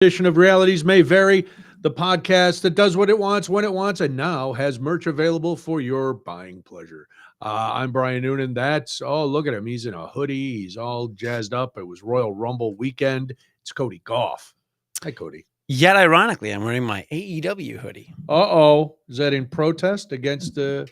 Edition of Realities May Vary, the podcast that does what it wants, when it wants, and now has merch available for your buying pleasure. I'm Brian Noonan. Look at him. He's in a hoodie. He's all jazzed up. It was Royal Rumble weekend. It's Cody Gough. Hi, Cody. Yet, ironically, I'm wearing my AEW hoodie. Uh-oh. Is that in protest against the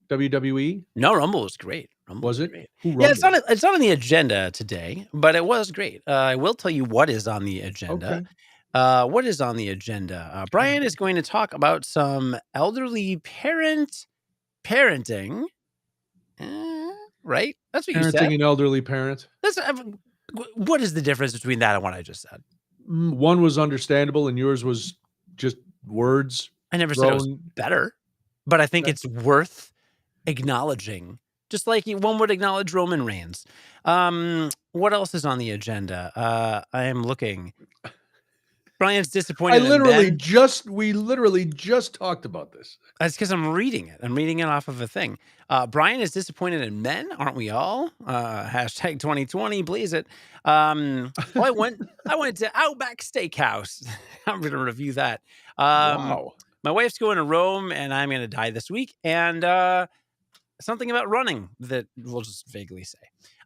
WWE? No, Rumble was great. Rumble Was it? great. Who Yeah, rumbled? it's not on the agenda today, but it was great. I will tell you what is on the agenda. Okay. What is on the agenda? Brian is going to talk about some elderly parenting. Right? That's what you said. Parenting an elderly parent. What is the difference between that and what I just said? One was understandable and yours was just words. I never said it was better, but I think it's worth acknowledging, just like one would acknowledge Roman Reigns. What else is on the agenda? I am looking. Brian's disappointed. We literally just talked about this. That's because I'm reading it. I'm reading it off of a thing. Brian is disappointed in men, aren't we all? Hashtag 2020, please it. I went to Outback Steakhouse. I'm going to review that. Wow. My wife's going to Rome, and I'm going to die this week. And something about running that we'll just vaguely say.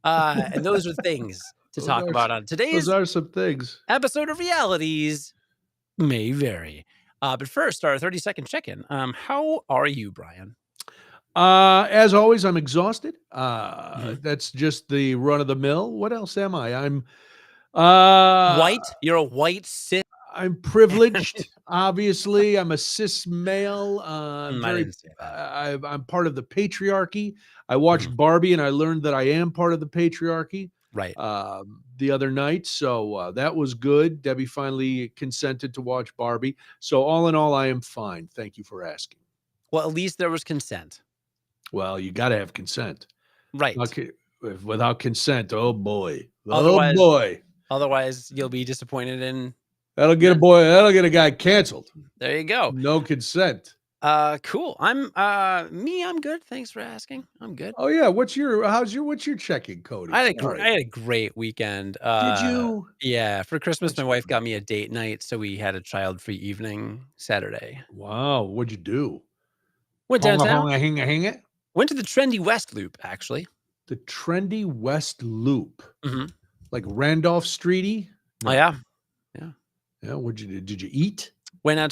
And those are things to talk about on today's those are some things. Episode of Realities May Vary. But first, our 30-second check-in. How are you, Brian? As always, I'm exhausted. That's just the run of the mill. What else am I? I'm white. You're a white cis. I'm privileged. Obviously, I'm a cis male. I didn't say that. I'm part of the patriarchy. I watched Barbie, and I learned that I am part of the patriarchy. Right. The other night. So that was good. Debbie finally consented to watch Barbie. So all in all, I am fine. Thank you for asking. Well, at least there was consent. Well, you got to have consent. Right. Without consent, oh boy. Otherwise, you'll be disappointed in... That'll get a guy canceled. There you go. No consent. Cool. I'm good. Thanks for asking. I'm good. Oh yeah. What's your checking, Cody? I had a great weekend. Did you? Yeah. For Christmas, my wife got me a date night, so we had a child-free evening Saturday. Wow. What'd you do? Went downtown. Hang it. Went to the trendy West Loop, actually. The trendy West Loop. Mm-hmm. Like Randolph Streety? No. Oh yeah. Yeah. Did you eat? Went out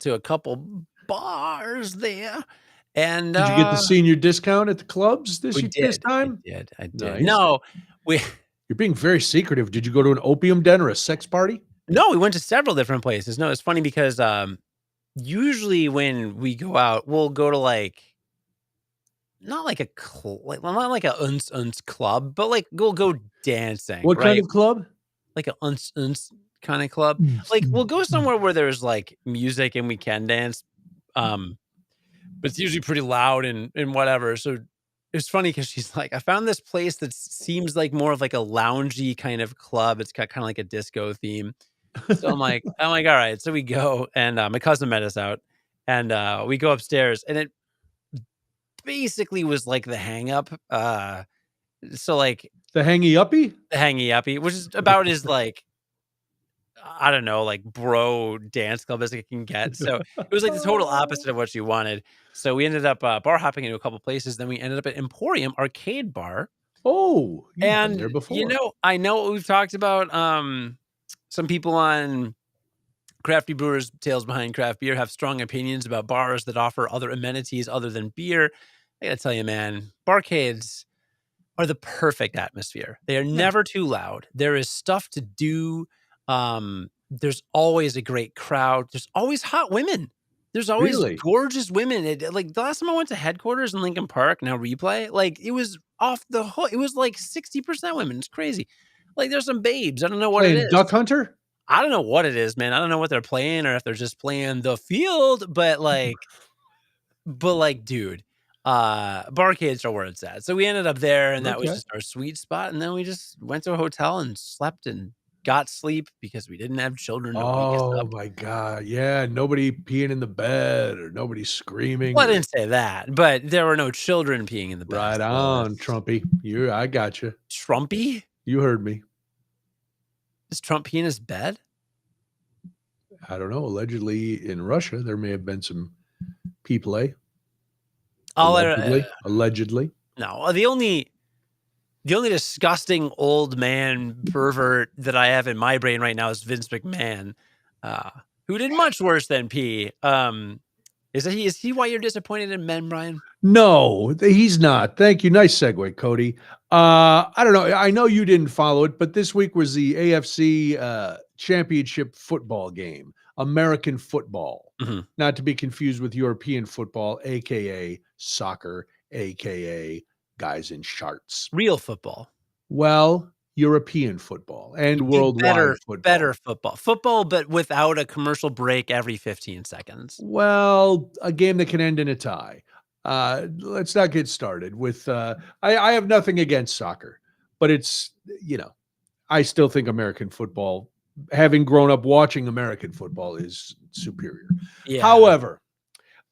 to a couple bars there. And did you get the senior discount at the clubs this time? I did. Nice. No, you're being very secretive. Did you go to an opium den or a sex party? No, we went to several different places. No, it's funny because usually when we go out, we'll go to not like a not like a uns club, but we'll go dancing. What kind of club? Like a uns kind of club. We'll go somewhere where there's music and we can dance. But it's usually pretty loud and whatever. So it's funny because she's like, I found this place that seems like more of a loungy kind of club. It's got kind of like a disco theme. So I'm like, all right. So we go, and my cousin met us out, and we go upstairs, and it basically was like the hang up. The hangy uppy, which is about as I don't know, bro dance club as it can get. So it was the total opposite of what you wanted. So we ended up bar hopping into a couple places. Then we ended up at Emporium Arcade Bar. Oh, you've been there before. I know what we've talked about. Some people on Crafty Brewers Tales Behind Craft Beer have strong opinions about bars that offer other amenities other than beer. I gotta tell you, man, barcades are the perfect atmosphere. They are never too loud. There is stuff to do. There's always a great crowd. There's always hot women. There's always gorgeous women. The last time I went to headquarters in Lincoln Park, now Replay, it was off the hook. It was 60% women. It's crazy. There's some babes. I don't know what it is. Duck Hunter? I don't know what it is, man. I don't know what they're playing or if they're just playing the field, but dude, barcades are where it's at. So we ended up there, and that was just our sweet spot. And then we just went to a hotel and slept and got sleep because we didn't have children. Oh my God. Yeah. Nobody peeing in the bed or nobody screaming. Well, I didn't say that, but there were no children peeing in the bed. Right on, Trumpy. I got you. Trumpy? You heard me. Is Trump penis bad? I don't know. Allegedly in Russia, there may have been some pee play. All Allegedly. no. The only disgusting old man pervert that I have in my brain right now is Vince McMahon, uh, who did much worse than pee. Is he why you're disappointed in men, Brian? No, he's not. Thank you. Nice segue, Cody. I don't know. I know you didn't follow it, but this week was the AFC Championship football game, American football, Mhm. not to be confused with European football, aka soccer, aka guys in shorts. Real football. Well, European football and worldwide Better football. football. Football, but without a commercial break every 15 seconds. Well, a game that can end in a tie. Let's not get started with. I have nothing against soccer, but it's, I still think American football, having grown up watching American football, is superior. Yeah. However,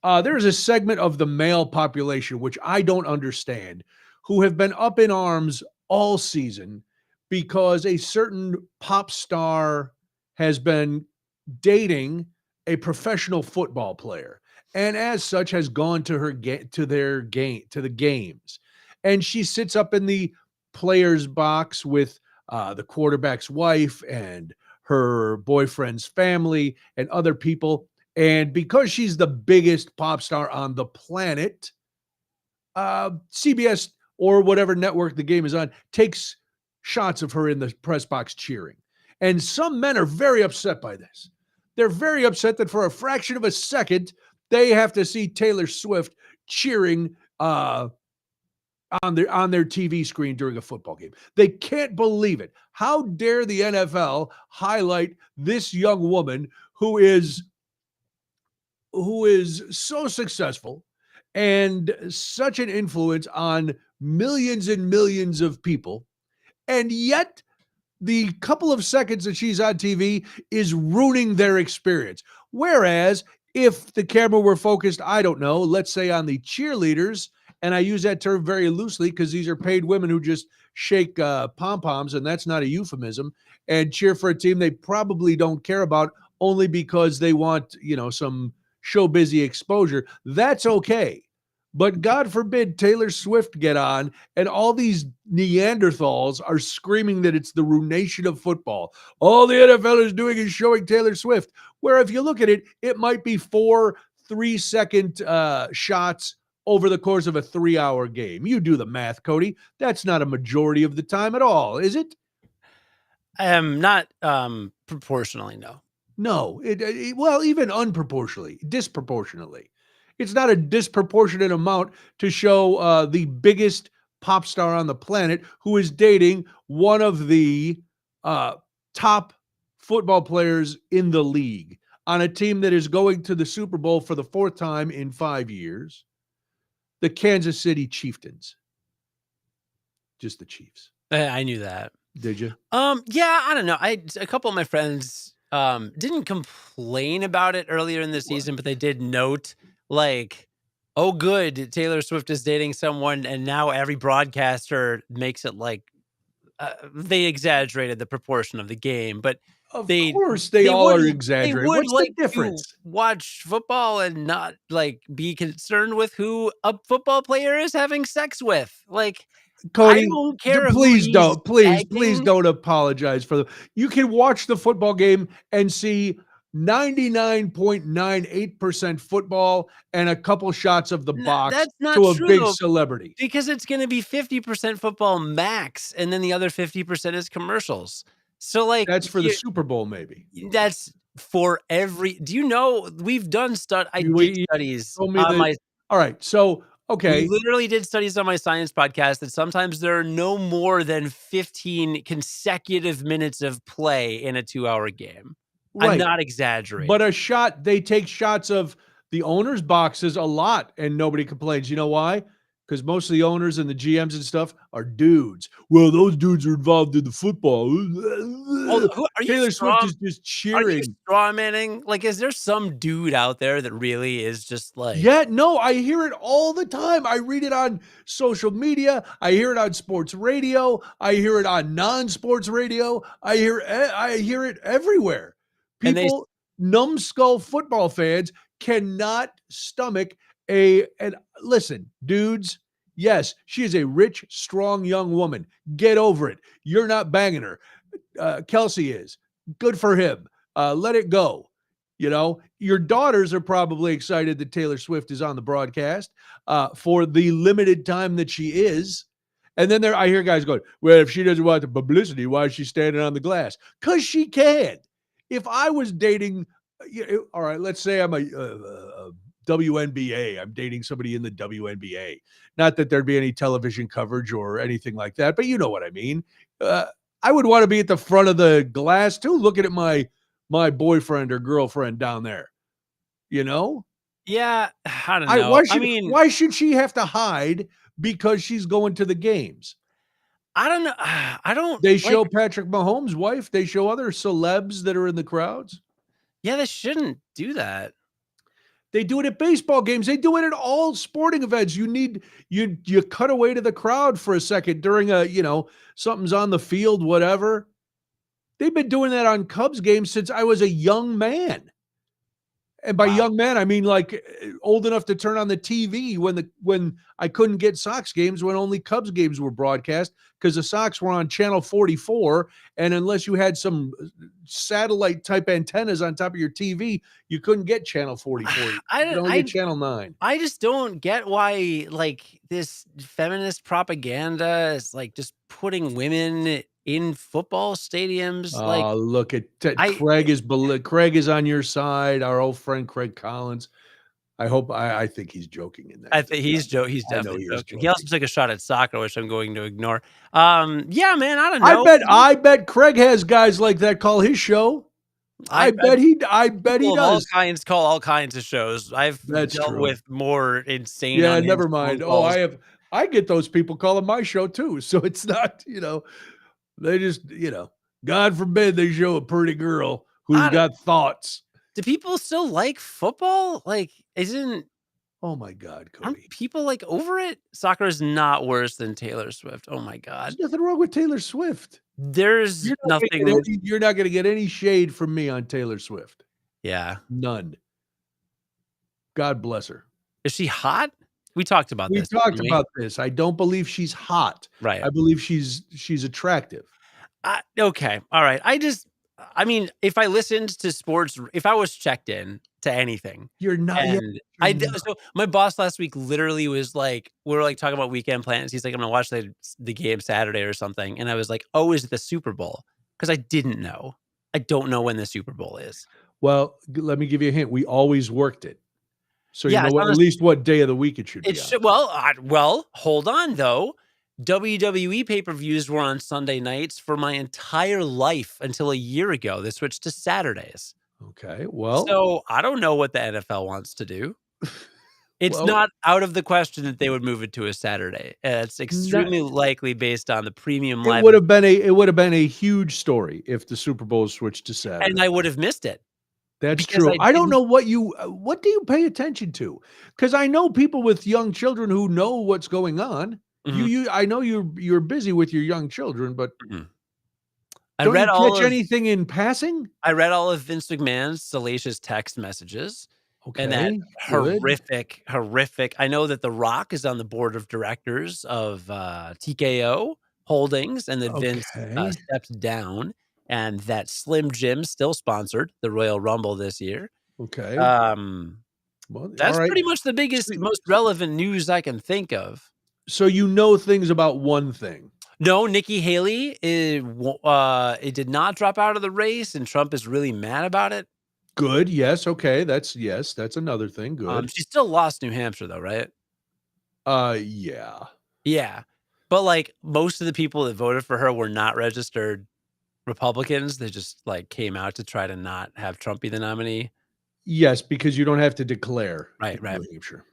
there's a segment of the male population which I don't understand, who have been up in arms all season because a certain pop star has been dating a professional football player, and as such has gone to the games, and she sits up in the players box with the quarterback's wife and her boyfriend's family and other people, and because she's the biggest pop star on the planet, CBS or whatever network the game is on takes shots of her in the press box cheering. And some men are very upset by this. They're very upset that for a fraction of a second, they have to see Taylor Swift cheering on their TV screen during a football game. They can't believe it. How dare the NFL highlight this young woman who is so successful and such an influence on millions and millions of people, and yet the couple of seconds that she's on TV is ruining their experience. Whereas if the camera were focused, I don't know, let's say on the cheerleaders, and I use that term very loosely because these are paid women who just shake pom-poms, and that's not a euphemism, and cheer for a team they probably don't care about only because they want, some show busy exposure. That's okay. But God forbid Taylor Swift get on and all these Neanderthals are screaming that it's the ruination of football. All the NFL is doing is showing Taylor Swift. Where if you look at it, it might be 4 3-second shots over the course of a 3-hour game. You do the math, Cody. That's not a majority of the time at all, is it? Not proportionally, no. No. Well, even disproportionately. It's not a disproportionate amount to show the biggest pop star on the planet who is dating one of the top football players in the league on a team that is going to the Super Bowl for the 4th time in 5 years, the Kansas City Chieftains. Just the Chiefs. I knew that. Did you? Yeah, I don't know. A couple of my friends didn't complain about it earlier in the season, but they did note, like, oh, good, Taylor Swift is dating someone, and now every broadcaster makes it like they exaggerated the proportion of the game, but Of they course they they all would are they exaggerating. would What's the like to difference? watch football and not like be concerned with who a football player is having sex with. Like, I Cody, don't care who please he's don't. Please pegging. don't apologize for the. You can watch the football game and see 99.98% football and a couple shots of the box That's not to a true big though, celebrity. because it's gonna be 50% football max, and then the other 50% is commercials. So, like, That's for the Super Bowl, maybe. that's for every do you know we've done I You, did you studies told me on that. my All right. So, we okay. literally did studies on my science podcast that sometimes there are no more than 15 consecutive minutes of play in a 2-hour game. I'm Right. not exaggerating. But they take shots of the owner's boxes a lot and nobody complains. You know why? because most of the owners and the GMs and stuff are dudes. Well, those dudes are involved in the football. Oh, who are you Taylor Swift strong? is just Are you cheering. strawmanning? Like, is there some dude out there that really is just like Yeah, no, I hear it all the time. I read it on social media. I hear it on sports radio. I hear it on non-sports radio. I hear it everywhere. and they People, numbskull football fans, cannot stomach and listen, dudes. Yes, she is a rich, strong young woman. Get over it. You're not banging her. Kelsey is. Good for him. Let it go. You know, your daughters are probably excited that Taylor Swift is on the broadcast for the limited time that she is. And then I hear guys going, well, if she doesn't want the publicity, why is she standing on the glass? Because she can. If I was dating, all right, let's say I'm a WNBA. I'm dating somebody in the WNBA. Not that there'd be any television coverage or anything like that, but you know what I mean. I would want to be at the front of the glass too, looking at my boyfriend or girlfriend down there. You know, yeah, I don't I know. I mean, why should she have to hide because she's going to the games? I don't know. I don't They like show Patrick Mahomes' wife. They show other celebs that are in the crowds. yeah, they shouldn't do that. They do it at baseball games. They do it at all sporting events. You cut away to the crowd for a second during something's on the field, whatever. They've been doing that on Cubs games since I was a young man. And by Wow. young man, I mean like old enough to turn on the TV when I couldn't get Sox games, when only Cubs games were broadcast because the Sox were on channel 44, and unless you had some satellite type antennas on top of your TV, you couldn't get channel 44. You could I only get I channel 9. I just don't get why like this feminist propaganda is like just putting women in football stadiums. Like Oh, look at I Craig is on your side. Our old friend Craig Collins. I think he's joking in that. I think he's I know definitely he is joking. He also joking. took a shot at soccer, which I'm going to ignore. Yeah, man, I don't I know. bet I bet Craig has guys like that call his show. I I bet he people of all does. kinds call all kinds of shows. I've That's dealt true. with more insane, Yeah, unhinged never phone mind. Oh, calls. I get those people calling my show too. So it's not, they just, God forbid they show a pretty girl who's I don't got thoughts. do people still like football? Like, isn't Oh my God, aren't Cody. people, like, over it? Soccer is not worse than Taylor Swift. Oh my There's god. nothing wrong with Taylor Swift. There's nothing You're not gonna get any shade from me on Taylor Swift. yeah. None. God bless her. Is she hot? We talked about We this, talked didn't we? about this. I don't believe she's hot. Right. I believe she's attractive. Okay, alright. I mean, if I listened to sports if I was checked in to anything, You're not yet. and You're not. so my boss last week literally was like we were, like, talking about weekend plans. He's like, "I'm gonna watch the game Saturday or something," and I was like, "Oh, is it the Super Bowl?" Because I didn't know. I don't know when the Super Bowl is. Well, let me give you a hint. We always worked it. So you Yeah, know it's what on at a least what day of the week it should it be on. should hold on, though. WWE pay-per-views were on Sunday nights for my entire life until a year ago. They switched to Saturdays. Okay. Well, So, I don't know what the NFL wants to do. It's well, not out of the question that they would move it to a Saturday. It's no, extremely likely based on the premium it live would have been a huge story if the Super Bowl switched to and Saturday. I would have missed it That's because true. I I don't didn't know what do you pay attention to? Because I know people with young children who know what's going on. Mhm, I know you're busy with your young children, but mhm. don't you catch anything in passing? I read all of Vince McMahon's salacious text messages and that Okay, good. horrific I know that The Rock is on the board of directors of, TKO Holdings and that Vince, Okay, stepped down and that Slim Jim still sponsored the Royal Rumble this year. okay. Um, Well, all that's right. pretty much the biggest, See, most relevant news I can think of. so you know things about one thing. No, Nikki Haley, it did not drop out of the race, and Trump is really mad about it. Good. Yes. Okay. That's another thing. Good. She still lost New Hampshire though, right? Yeah. Yeah. But, like, most of the people that voted for her were not registered Republicans. They just, like, came out to try to not have Trump be the nominee. Yes, because you don't have to declare Right, in right. New Hampshire.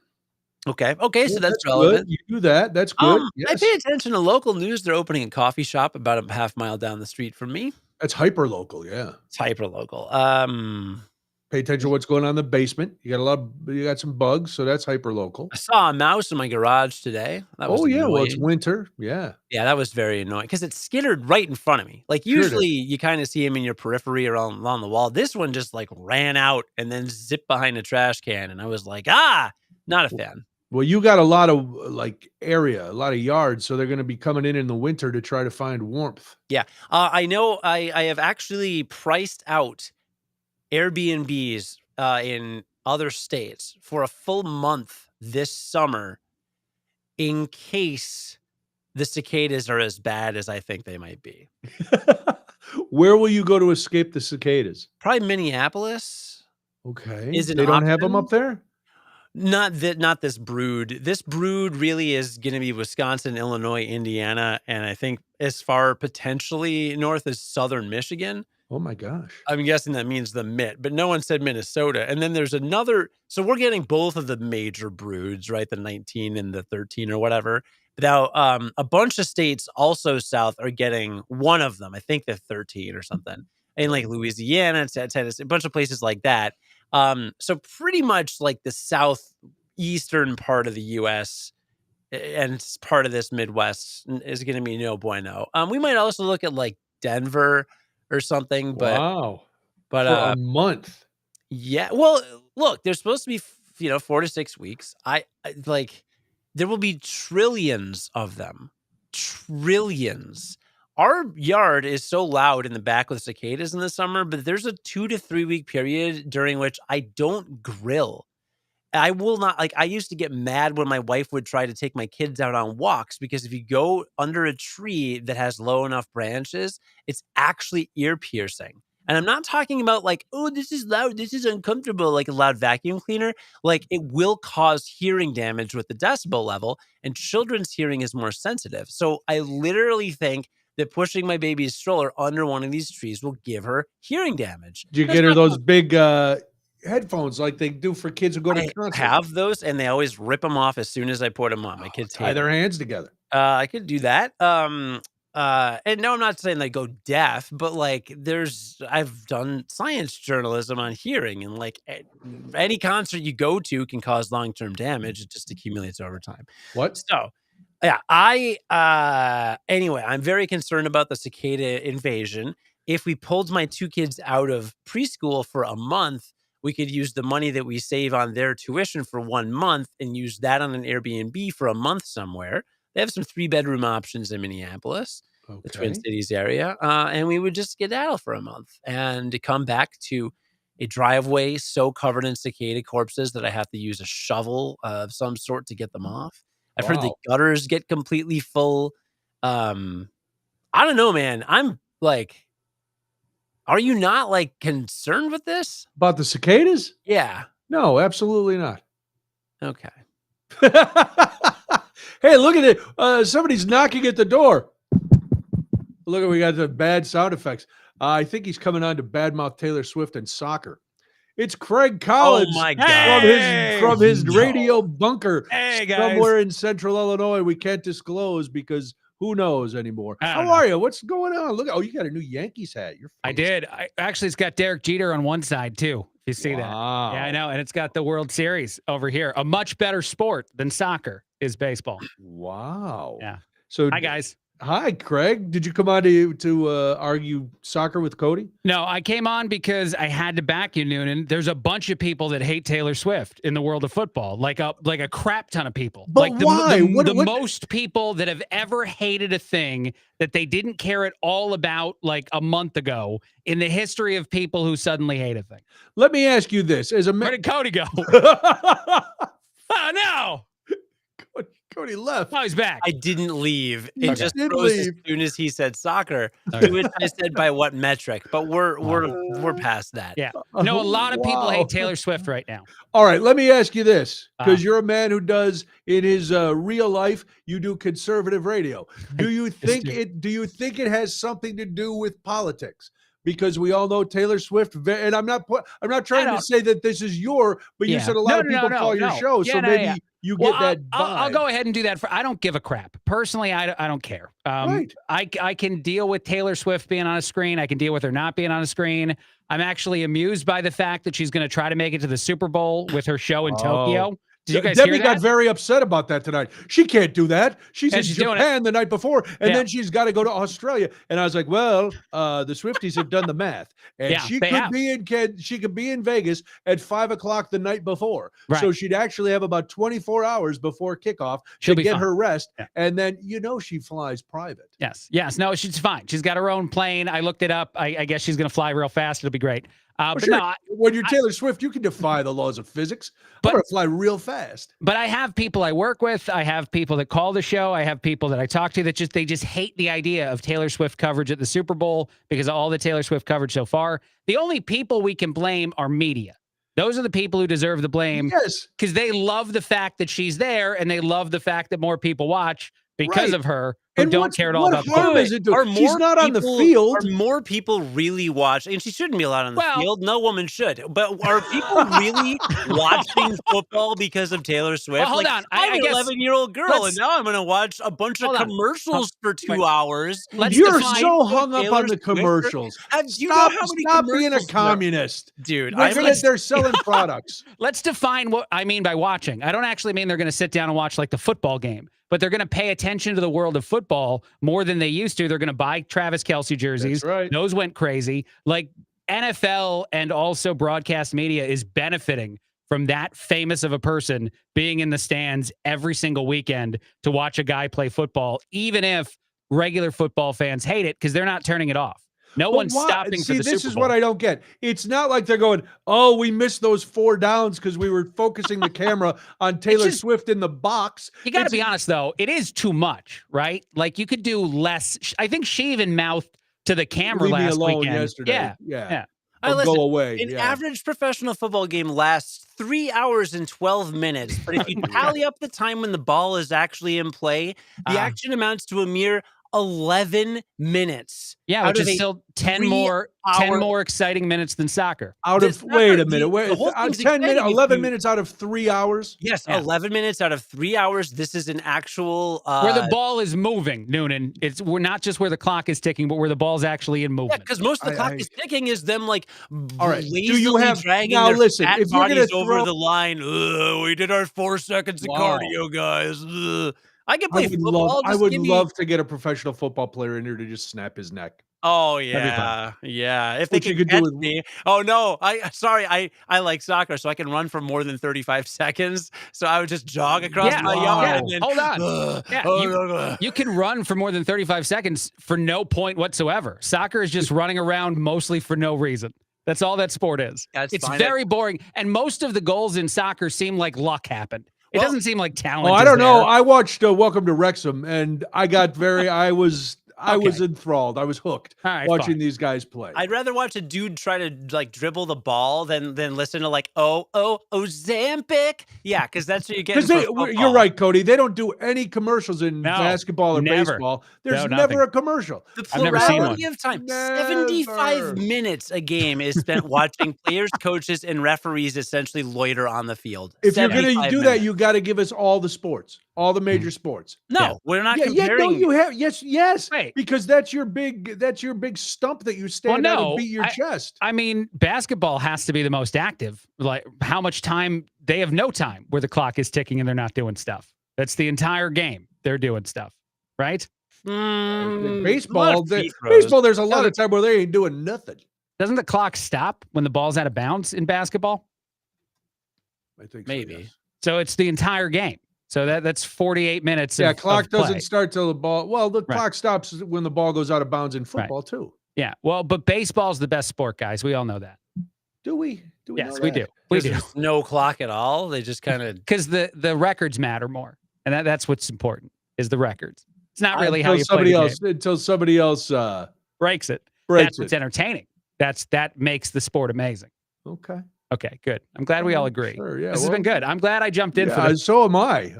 Okay. Okay, Yeah, so that's that's good. relevant. You do that. That's good. I pay Yes. attention to local news. They're opening a coffee shop about a half mile down the street from me. That's hyper local. Yeah. It's hyper local. Pay attention to what's going on in the basement. You got some bugs, so that's hyper local. I saw a mouse in my garage today. That was Oh, yeah. Well, it's annoying. winter. Yeah. Yeah, that was very annoying because it skittered right in front of me. Like, Sure it usually, is. you kinda see him in your periphery or along the wall. This one just, like, ran out and then zipped behind a trash can, and I was like, "Ah!" Not a fan. Well, you got a lot of like area, a lot of yards, so they're going to be coming in the winter to try to find warmth. Yeah. I know I have actually priced out Airbnbs, in other states for a full month this summer in case the cicadas are as bad as I think they might be. Where will you go to escape the cicadas? Probably Minneapolis Okay. is an They don't have them option. up there? Not this brood. This brood really is gonna be Wisconsin, Illinois, Indiana, and I think as far potentially north as Southern Michigan. Oh my gosh. I'm guessing that means the Mitt, but no one said Minnesota. And then there's another, so we're getting both of the major broods, right? The 19 and the 13 or whatever. Now, a bunch of states also south are getting one of them. I think the 13 or something. In like Louisiana, Tennessee, a bunch of places like that. So pretty much like the southeastern part of the US and part of this Midwest is going to be no bueno. We might also look at like Denver or something, but Wow. but, For a month. yeah, well, look, there's supposed to be, 4 to 6 weeks. I like, there will be trillions of them. Trillions. Our yard is so loud in the back with cicadas in the summer, but there's a 2 to 3 week period during which I don't grill. I will not, like, I used to get mad when my wife would try to take my kids out on walks because if you go under a tree that has low enough branches, it's actually ear piercing. And I'm not talking about like, oh, this is loud, this is uncomfortable, like a loud vacuum cleaner. Like, it will cause hearing damage with the decibel level, and children's hearing is more sensitive. So I literally think that pushing my baby's stroller under one of these trees will give her hearing damage. Did you That's get her not those big headphones like they do for kids who go to I concerts? have those, and they always rip them off as soon as I put them on. My kids Tie hate their 'em. hands together. I could do that. And no, I'm not saying they go deaf, but like I've done science journalism on hearing, and like any concert you go to can cause long-term damage. It just accumulates over time. What? So, yeah, anyway, I'm very concerned about the cicada invasion. If we pulled my 2 kids out of preschool for a month, we could use the money that we save on their tuition for 1 month and use that on an Airbnb for a month somewhere. They have some 3-bedroom options in Minneapolis, the Twin Okay. Cities area, and we would just skedaddle for a month and come back to a driveway so covered in cicada corpses that I have to use a shovel of some sort to get them off. I've heard the Wow. gutters get completely full. I don't know, man. I'm like, are you not like concerned with this? About the cicadas? Yeah. No, absolutely not. Okay. Hey, look at it. Somebody's knocking at the door. Look, we got the bad sound effects. I think he's coming on to badmouth Taylor Swift and soccer. It's Craig Oh Collins my from god. his No. radio bunker Hey, guys. somewhere in central Illinois. We can't disclose because who knows anymore. I How don't know. are you? What's going on? Look, you got a new Yankees hat. You're I full of- did. Actually, it's got Derek Jeter on one side too. If you see that, Wow. yeah, I know, and it's got the World Series over here. A much better sport than soccer is baseball. Wow. Yeah. So Hi, guys. Hi, Craig. Did you come on to argue soccer with Cody? No, I came on because I had to back you, Noonan. There's a bunch of people that hate Taylor Swift in the world of football, like a crap ton of people. But like why? The What- most people that have ever hated a thing that they didn't care at all about like a month ago in the history of people who suddenly hate a thing. Let me ask you this: as a Where man, did Cody go? Oh no! Cody left. Oh, he's back. I didn't leave. It You just did froze as leave. soon as he said soccer, Okay. to which I said by what metric. But we're past that. Yeah. No, a lot of people Wow. hate Taylor Swift right now. All right, let me ask you this, because Uh-huh. you're a man who does in his real life, you do conservative radio. Do you think do. it? Do you think it has something to do with politics? Because we all know Taylor Swift, and I'm not trying to don't- say that this is but you Yeah. said a lot No, of no, people no, call your no. show, Yeah, so no, maybe yeah. You Well, get that I'll vibe. go ahead and do that. I don't give a crap. Personally, I don't care. Right. I can deal with Taylor Swift being on a screen. I can deal with her not being on a screen. I'm actually amused by the fact that she's going to try to make it to the Super Bowl with her show in Tokyo. Did you guys Debbie hear that? got very upset about that tonight. She can't do that. She's Yeah, in she's doing Japan the night before, and Yeah. then she's got to go to Australia. And I was like, well, the Swifties have done the math, and Yeah, they have. she could be in Vegas at 5:00 the night before. Right. So she'd actually have about 24 hours before kickoff She'll to be get fine. her rest, Yeah. and then she flies private. Yes. No, she's fine. She's got her own plane. I looked it up. I guess she's going to fly real fast. It'll be great. But Sure. no, When you're Taylor Swift, you can defy the laws of physics. I'm going to fly real fast. But I have people I work with. I have people that call the show. I have people that I talk to that they just hate the idea of Taylor Swift coverage at the Super Bowl because of all the Taylor Swift coverage so far. The only people we can blame are media. Those are the people who deserve the blame. Yes. Because they love the fact that she's there and they love the fact that more people watch because of her who don't care at all about the harm game. is it do? She's not on the field. Are more people really watching? And she shouldn't be allowed on the Well- field. No woman should. But are people really watching football because of Taylor Swift? Well, hold on. I'm I an guess 11-year-old girl, let's- and now I'm going to watch a bunch of Hold on. commercials for 2 Wait. hours. Let's You're define- so hung up Taylor on the Swift. commercials. You know Stop, how many stop being a commercials there- communist. Dude, Look at it, they're selling products. Let's define what I mean by watching. I don't actually mean they're going to sit down and watch like the football game, but they're going to pay attention to the world of football more than they used to. They're going to buy Travis Kelce jerseys. That's right. Those went crazy. Like NFL and also broadcast media is benefiting from that famous of a person being in the stands every single weekend to watch a guy play football, even if regular football fans hate it because they're not turning it off. No But one's why- stopping for the this Super is Bowl. what I don't get. It's not like they're going, oh, we missed those 4 downs because we were focusing the camera on Taylor just- Swift in the box. You got to It's- be honest, though. It is too much, right? Like you could do less. I think she even mouthed to the camera Leave me last alone weekend. yesterday. Yeah. Yeah. I Or listen, go away. An yeah. average professional football game lasts 3 hours and 12 minutes. But if you tally up the time when the ball is actually in play, the action amounts to a mere 11 minutes. Yeah, out which of is a still 10 3-hour more exciting minutes than soccer. Out This of wait a soccer, minute, the wait, whole 10 thing's minutes, exciting if 11 you- minutes out of 3 hours. Yes, Yeah. 11 minutes out of 3 hours. This is an actual Where the ball is moving, Noonan. We're not just where the clock is ticking, but where the ball's actually in yeah, movement. because most of the clock I- is ticking is them like All right. Do lazily you have- dragging now their listen, fat if you're gonna bodies over throw- the line. Ugh, we did our 4 seconds of Wow. cardio, guys. Ugh. I can I play would football. I just would give me- love to get a professional football player in here to just snap his neck. Oh That'd be yeah, yeah. If What they you could could do catch with- me. Oh no, I like soccer, so I can run for more than 35 seconds. So I would just jog across Yeah, my wow. yard. yeah. And then, Hold on. Ugh, Yeah, ugh. You can run for more than 35 seconds for no point whatsoever. Soccer is just running around mostly for no reason. That's all that sport is. That's It's fine. very boring. And most of the goals in soccer seem like luck happened. It Well- doesn't seem like talent. Oh, I is don't know. there. I watched Welcome to Wrexham, and I got very. I was Okay. enthralled. I was hooked All right, watching fine. these guys play. I'd rather watch a dude try to like dribble the ball than listen to like Ozempic. Yeah, because that's what you get. Because you're right, Cody. They don't do any commercials in No, basketball or never. baseball. There's No, never nothing. a commercial. The I've never seen plurality of time. 75 Never. minutes a game is spent watching players, coaches, and referees essentially loiter on the field. If you're going to 75 do that, minutes. you got to give us all the sports, all the major sports. No, Yeah. we're not Yeah, comparing. no, you have yes, Wait. because that's your big stump that you stand out no, and beat your chest. I mean, basketball has to be the most active. Like how much time they have no time where the clock is ticking and they're not doing stuff. That's the entire game. They're doing stuff, right? Baseball, a lot of free throws. baseball. There's a lot of time where they ain't doing nothing. Doesn't the clock stop when the ball's out of bounds in basketball? I think Maybe. So, yes. So it's the entire game. So that's 48 minutes. Yeah, of clock play. doesn't start till the ball. Well, the Right. clock stops when the ball goes out of bounds in football too. Yeah. Well, but baseball's the best sport, guys. We all know that. Do we? Do we? Yes, know we that? do. We do. There's no clock at all. They just kind of. Because the records matter more, and that's what's important is the records. It's not really Until how you play somebody the else game. until somebody else Breaks it. breaks That's what's it. entertaining. That makes the sport amazing. Okay. Okay, good. I'm glad we all agree. Sure, yeah. This has been good. I'm glad I jumped in for Yeah, this. so am I.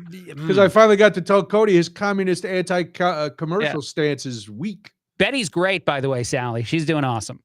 Because I finally got to tell Cody his communist anti-commercial stance is weak. Betty's great, by the way, Sally. She's doing awesome.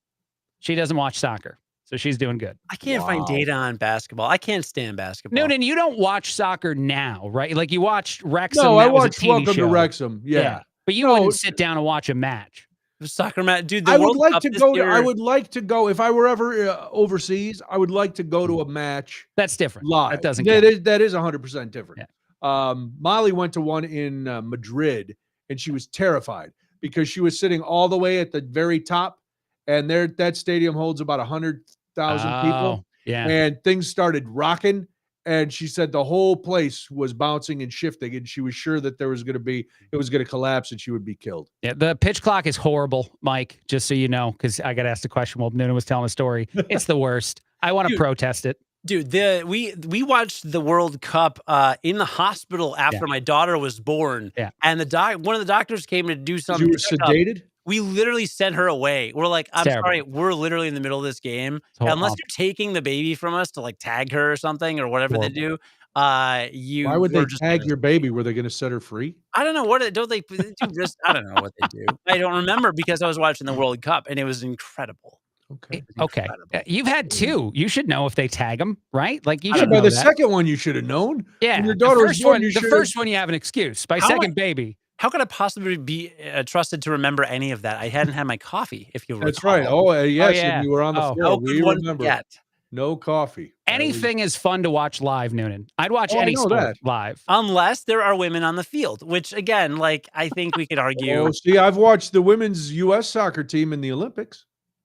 She doesn't watch soccer. So she's doing good. I can't find data on basketball. I can't stand basketball. Noonan, you don't watch soccer now, right? Like you watched Wrexham. No, I that was a watched TV Welcome show. to Wrexham. Yeah. But you wouldn't sit down and watch a match. Soccer match, dude. The I would World like Cup to this go. year, I would like to go if I were ever overseas. I would like to go to a match. That's different. Live. That doesn't. That count. is 100% different. Yeah. Molly went to one in Madrid, and she was terrified because she was sitting all the way at the very top, and that stadium holds about 100,000 people. Yeah. And things started rocking. And she said the whole place was bouncing and shifting, and she was sure that it was going to collapse and she would be killed. Yeah, the pitch clock is horrible, Mike, just so you know, because I got asked a question while Noonan was telling a story. It's the worst. I want to protest it. Dude, we watched the World Cup in the hospital after my daughter was born. Yeah. And one of the doctors came to do something. You were sedated? We literally sent her away. We're like, I'm sorry, we're literally in the middle of this game. Unless you're taking the baby from us to like tag her or something or whatever they do. Why would they tag your baby? Were they going to set her free? I don't know. Don't they do just, I don't know what they do. I don't remember because I was watching the World Cup and it was incredible. Okay. You've had two. You should know if they tag them, right? Like you should know by the that. second one, you should have known. Yeah. When your daughter was born, the first one, you have an excuse. By second baby. How could I possibly be trusted to remember any of that? I hadn't had my coffee, if you recall. That's right. Oh, yes. yeah. And you were on the floor. We remember. Yet. No coffee. Anything is fun to watch live, Noonan. I'd watch any sport live. Unless there are women on the field, which, again, like, I think we could argue. Oh, see, I've watched the women's U.S. soccer team in the Olympics.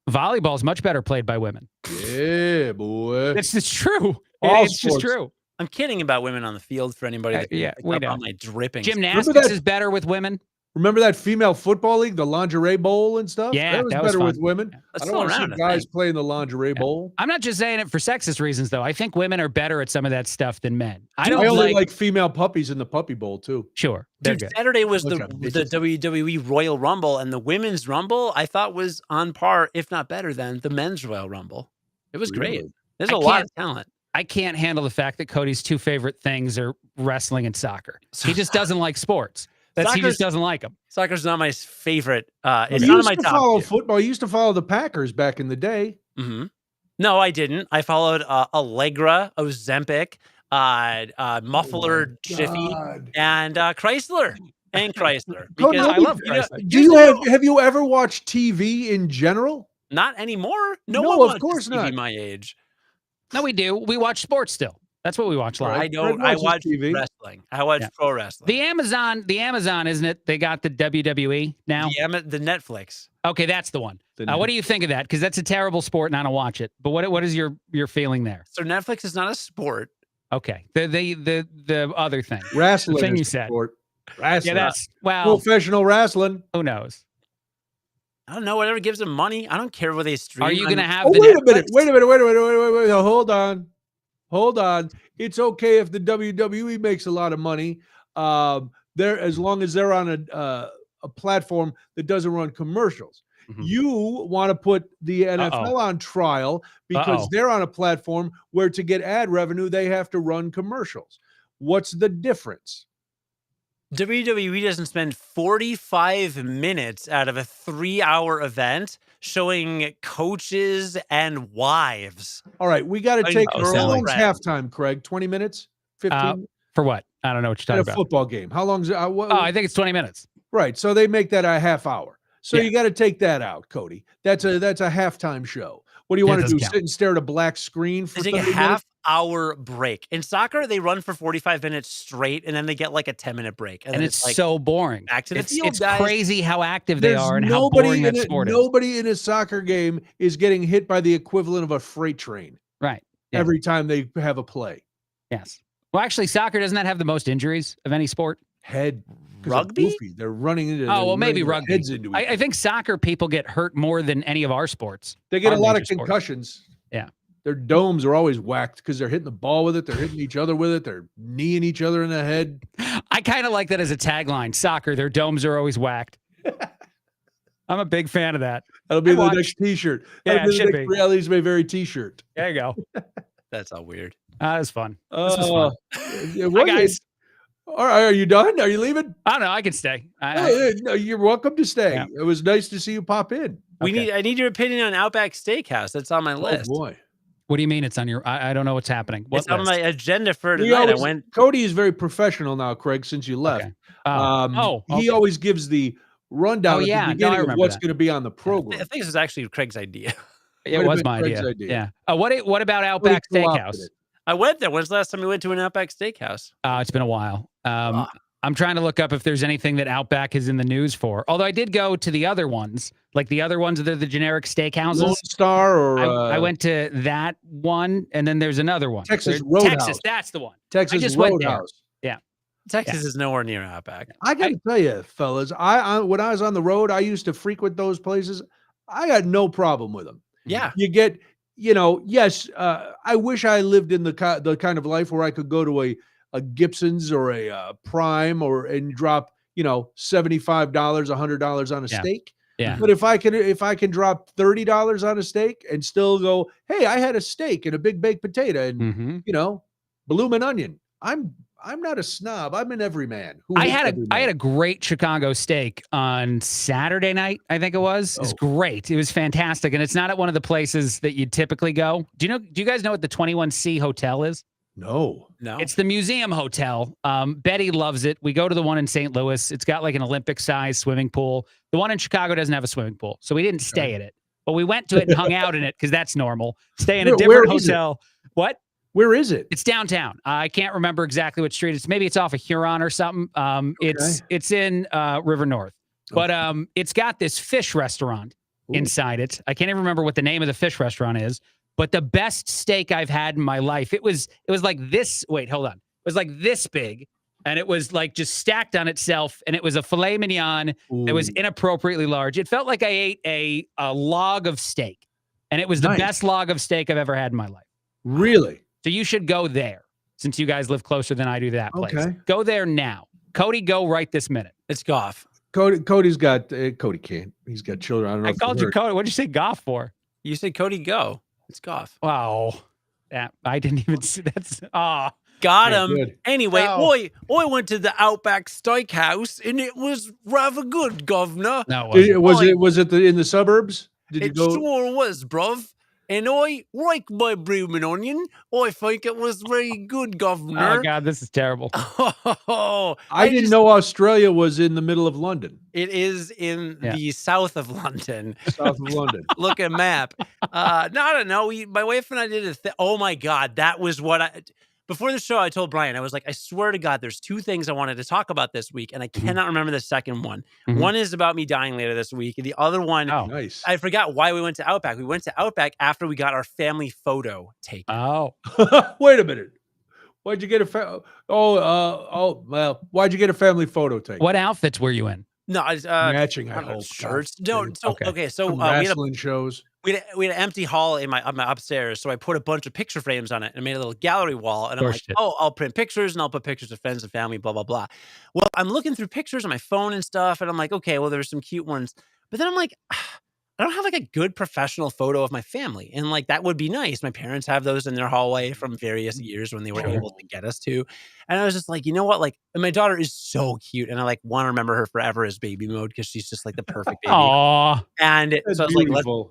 Volleyball is much better played by women. Yeah, boy. It's true. It's just true. I'm kidding about women on the field for anybody that we know. on my dripping. Gymnastics is better with women. Remember that female football league, the lingerie bowl and stuff? Yeah, that was better fun. with women. Yeah. I don't want to see guys playing the lingerie bowl. I'm not just saying it for sexist reasons, though. I think women are better at some of that stuff than men. I only like female puppies in the puppy bowl, too. Sure. Dude, Saturday was the WWE Royal Rumble, and the women's Rumble, I thought, was on par, if not better than the men's Royal Rumble. It was great. There's a lot of talent. I can't handle the fact that Cody's two favorite things are wrestling and soccer. He just doesn't like sports. He just doesn't like them. Soccer's not my favorite. It's not my top. Follow football. I used to follow the Packers back in the day. Mm-hmm. No, I didn't. I followed Allegra, Ozempic, Muffler, Jiffy, and Chrysler. And Chrysler. Because I love Chrysler. Do you have you ever watched TV in general? Not anymore. No one of course not. TV my age. No, we do. We watch sports still. That's what we watch live. I don't. I watch TV. Wrestling. I watch pro wrestling. The Amazon, isn't it? They got the WWE now. The Netflix. Okay, that's the one. What do you think of that? Because that's a terrible sport, and I don't watch it. But what is your feeling there? So Netflix is not a sport. Okay, the other thing. Wrestling. The thing is you said. Sport. Wrestling. Yeah, that's professional wrestling. Who knows? I don't know. Whatever gives them money. I don't care where they stream. Are you going to have? Wait a minute. Hold on. It's okay if the WWE makes a lot of money. As long as they're on a platform that doesn't run commercials. Mm-hmm. You want to put the NFL on trial because they're on a platform where to get ad revenue they have to run commercials. What's the difference? WWE doesn't spend 45 minutes out of a 3-hour event showing coaches and wives. All right, we got to take how long's halftime, Craig? 20 minutes? 15? For what? I don't know what you're talking about. A football game. How long's it? I think it's 20 minutes. Right, so they make that a half hour. So you got to take that out, Cody. That's a halftime show. What do you want to do? Sit and stare at a black screen for 30 minutes? They take a half-hour break. In soccer, they run for 45 minutes straight, and then they get like a 10-minute break. And it's like, so boring. Back to the field, it's guys. Crazy how active they are and how boring that sport is. Nobody in a soccer game is getting hit by the equivalent of a freight train. Right. Yeah. Every time they have a play. Yes. Well, actually, soccer doesn't that have the most injuries of any sport? Rugby? They're running into. Maybe rugby. Heads into I think soccer people get hurt more than any of our sports. They get a lot of concussions. Yeah. Their domes are always whacked because they're hitting the ball with it. They're hitting each other with it. They're kneeing each other in the head. I kind of like that as a tagline. Soccer, their domes are always whacked. I'm a big fan of that. That'll be the next T-shirt. Yeah, it should be. Reality's my very T-shirt. There you go. That's all weird. That was fun. This was fun. Yeah, Hi, guys. All right, are you done? Are you leaving? I don't know. I can stay. No, you're welcome to stay. Yeah. It was nice to see you pop in. I need your opinion on Outback Steakhouse. That's on my list. Oh boy. What do you mean it's on your? I don't know what's happening. What It's on list? my agenda for tonight. Cody is very professional now, Craig, since you left. Okay. He always gives the rundown at the beginning of what's going to be on the program. I think this was actually Craig's idea. It was my idea. Yeah. What about Outback Steakhouse? I went there. When's the last time you went to an Outback Steakhouse? It's been a while. I'm trying to look up if there's anything that Outback is in the news for. Although I did go to the other ones, like the other ones that are the generic steakhouses. Lone Star or I went to that one, and then there's another one. Texas Roadhouse. Texas, that's the one. Texas I just Roadhouse. went there. Yeah. Texas is nowhere near Outback. I got to tell you, fellas, I when I was on the road, I used to frequent those places. I got no problem with them. Yeah. You get, yes, I wish I lived in the kind of life where I could go to a Gibson's or a Prime and drop, $75, $100 on a steak. Yeah. But if I can drop $30 on a steak and still go, hey, I had a steak and a big baked potato and bloomin' onion. I'm not a snob. I'm an everyman. I had a great Chicago steak on Saturday night, I think it was. It's great. It was fantastic. And it's not at one of the places that you'd typically go. Do you guys know what the 21C Hotel is? No. It's the museum hotel. Betty loves it. We go to the one in St. Louis. It's got like an Olympic-sized swimming pool. The one in Chicago doesn't have a swimming pool, so we didn't stay at it. But we went to it and hung out in it because that's normal. Stay in a different hotel. What? Where is it? It's downtown. I can't remember exactly what street it's. Maybe it's off of Huron or something. It's in River North. But it's got this fish restaurant inside it. I can't even remember what the name of the fish restaurant is. But the best steak I've had in my life, it was like this. Wait, hold on. It was like this big, and it was like just stacked on itself, and it was a filet mignon. It was inappropriately large. It felt like I ate a log of steak, and it was the best log of steak I've ever had in my life. Really? So you should go there, since you guys live closer than I do to that place. Okay. Go there now. Cody, go right this minute. It's Gough. Cody's got Cody can't. He's got children. I don't know. I called you Cody. What'd you say Gough for? You said Cody go. It's Gough. Wow. Yeah, I didn't even see that's got him. Good. Anyway, I went to the Outback Steakhouse and it was rather good, governor. No, was it in the suburbs? Did you go? It sure was, bruv. And I like my bloomin' onion. I think it was very good, governor. Oh God, this is terrible. I didn't know Australia was in the middle of London. It is in the south of London. South of London. Look at map. No, I don't know. My wife and I did oh my God, that was what before the show, I told Brian, I was like, I swear to God, there's two things I wanted to talk about this week, and I cannot remember the second one. One is about me dying later this week, and the other one, nice. I forgot why we went to Outback. We went to Outback after we got our family photo taken. Oh. Wait a minute. Why'd you get a why'd you get a family photo taken? What outfits were you in? No, matching. I hope shirts. No, okay. So wrestling shows. We had an empty hall in my upstairs, so I put a bunch of picture frames on it and made a little gallery wall. And I'm like, I'll print pictures and I'll put pictures of friends and family, blah blah blah. Well, I'm looking through pictures on my phone and stuff, and I'm like, okay, well, there's some cute ones, but then I'm like, I don't have like a good professional photo of my family. And like, that would be nice. My parents have those in their hallway from various years when they were able to get us to. And I was just like, you know what? Like, my daughter is so cute. And I like want to remember her forever as baby mode because she's just like the perfect baby. Aww. And so I was like,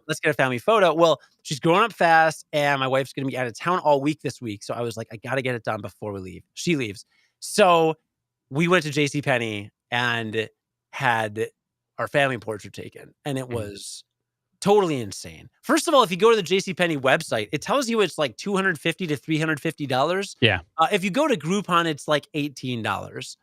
let's get a family photo. Well, she's growing up fast and my wife's going to be out of town all week this week. So I was like, I got to get it done before we leave. She leaves. So we went to JCPenney and had our family portrait taken. And it was totally insane. First of all, if you go to the JCPenney website, it tells you it's like $250 to $350. Yeah. If you go to Groupon, it's like $18.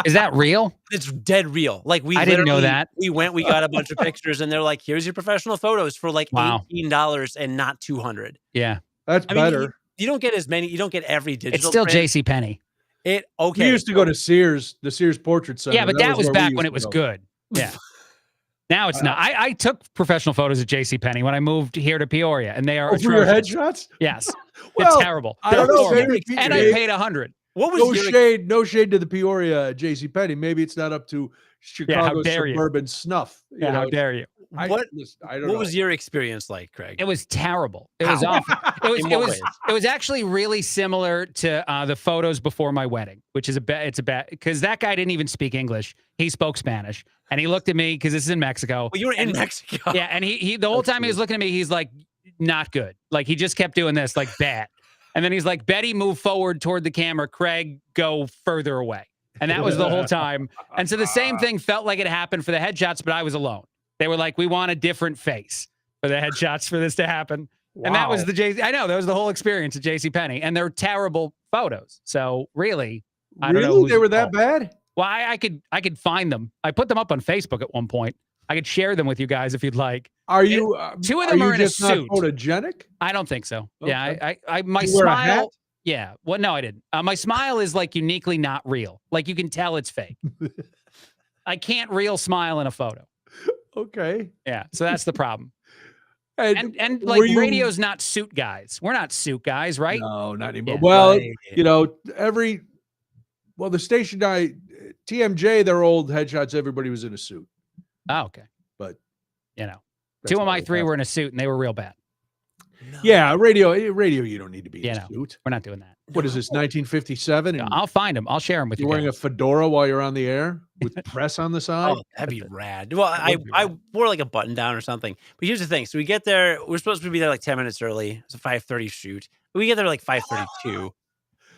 Is that real? It's dead real. Like I didn't know that. We got a bunch of pictures, and they're like, "Here's your professional photos for like $18 and not $200." Yeah, that's better. You don't get as many. You don't get every digital. It's still JCPenney. We used to go to Sears, the Sears Portrait Center. Yeah, but that was back when it was good. Yeah. Now it's not. I took professional photos at JCPenney when I moved here to Peoria, and they are for your headshots. Yes, well, it's terrible. I don't know. And I paid $100. What was no shade to the Peoria JCPenney. Maybe it's not up to Chicago suburban snuff. How dare you? listen, I don't know. What was your experience like, Craig? It was terrible. It How? was awful. In what ways? It was actually really similar to the photos before my wedding, which is it's a bad because that guy didn't even speak English. He spoke Spanish, and he looked at me because this is in Mexico. Well, you were in Mexico. Yeah, and he the whole time he was looking at me, he's like, not good. Like he just kept doing this, like bad. And then he's like, Betty, move forward toward the camera. Craig, go further away. And that was the whole time. And so the same thing felt like it happened for the headshots, but I was alone. They were like, we want a different face for the headshots for this to happen. Wow. And that was I know, that was the whole experience at JCPenney. And they're terrible photos. So really, I don't know. They were that bad? Well, I could find them. I put them up on Facebook at one point. I could share them with you guys if you'd like. Are you? Two of them are in a suit. Not photogenic? I don't think so. Okay. Yeah, I my you wear a hat? smile. Yeah. Well, no, I didn't. My smile is like uniquely not real. Like you can tell it's fake. I can't real smile in a photo. Okay. Yeah. So that's the problem. And were like radio's not suit guys. We're not suit guys, right? No, not anymore. Yeah. Well, Right. you know, the station guy, TMJ, their old headshots, everybody was in a suit. Oh, okay. But you know, that's two of not my what three happened. were in a suit and they were real bad. No. Yeah, radio, you don't need to be in You a know. suit. We're not doing that. What is this, 1957? And I'll find them. I'll share them with you. you're wearing guys. a fedora while you're on the air with press on the side? Oh, that'd be rad. Well, I would be rad. wore like a button down or something. But here's the thing. So we get there. We're supposed to be there like 10 minutes early. It's a 5:30 shoot. We get there like 5:32.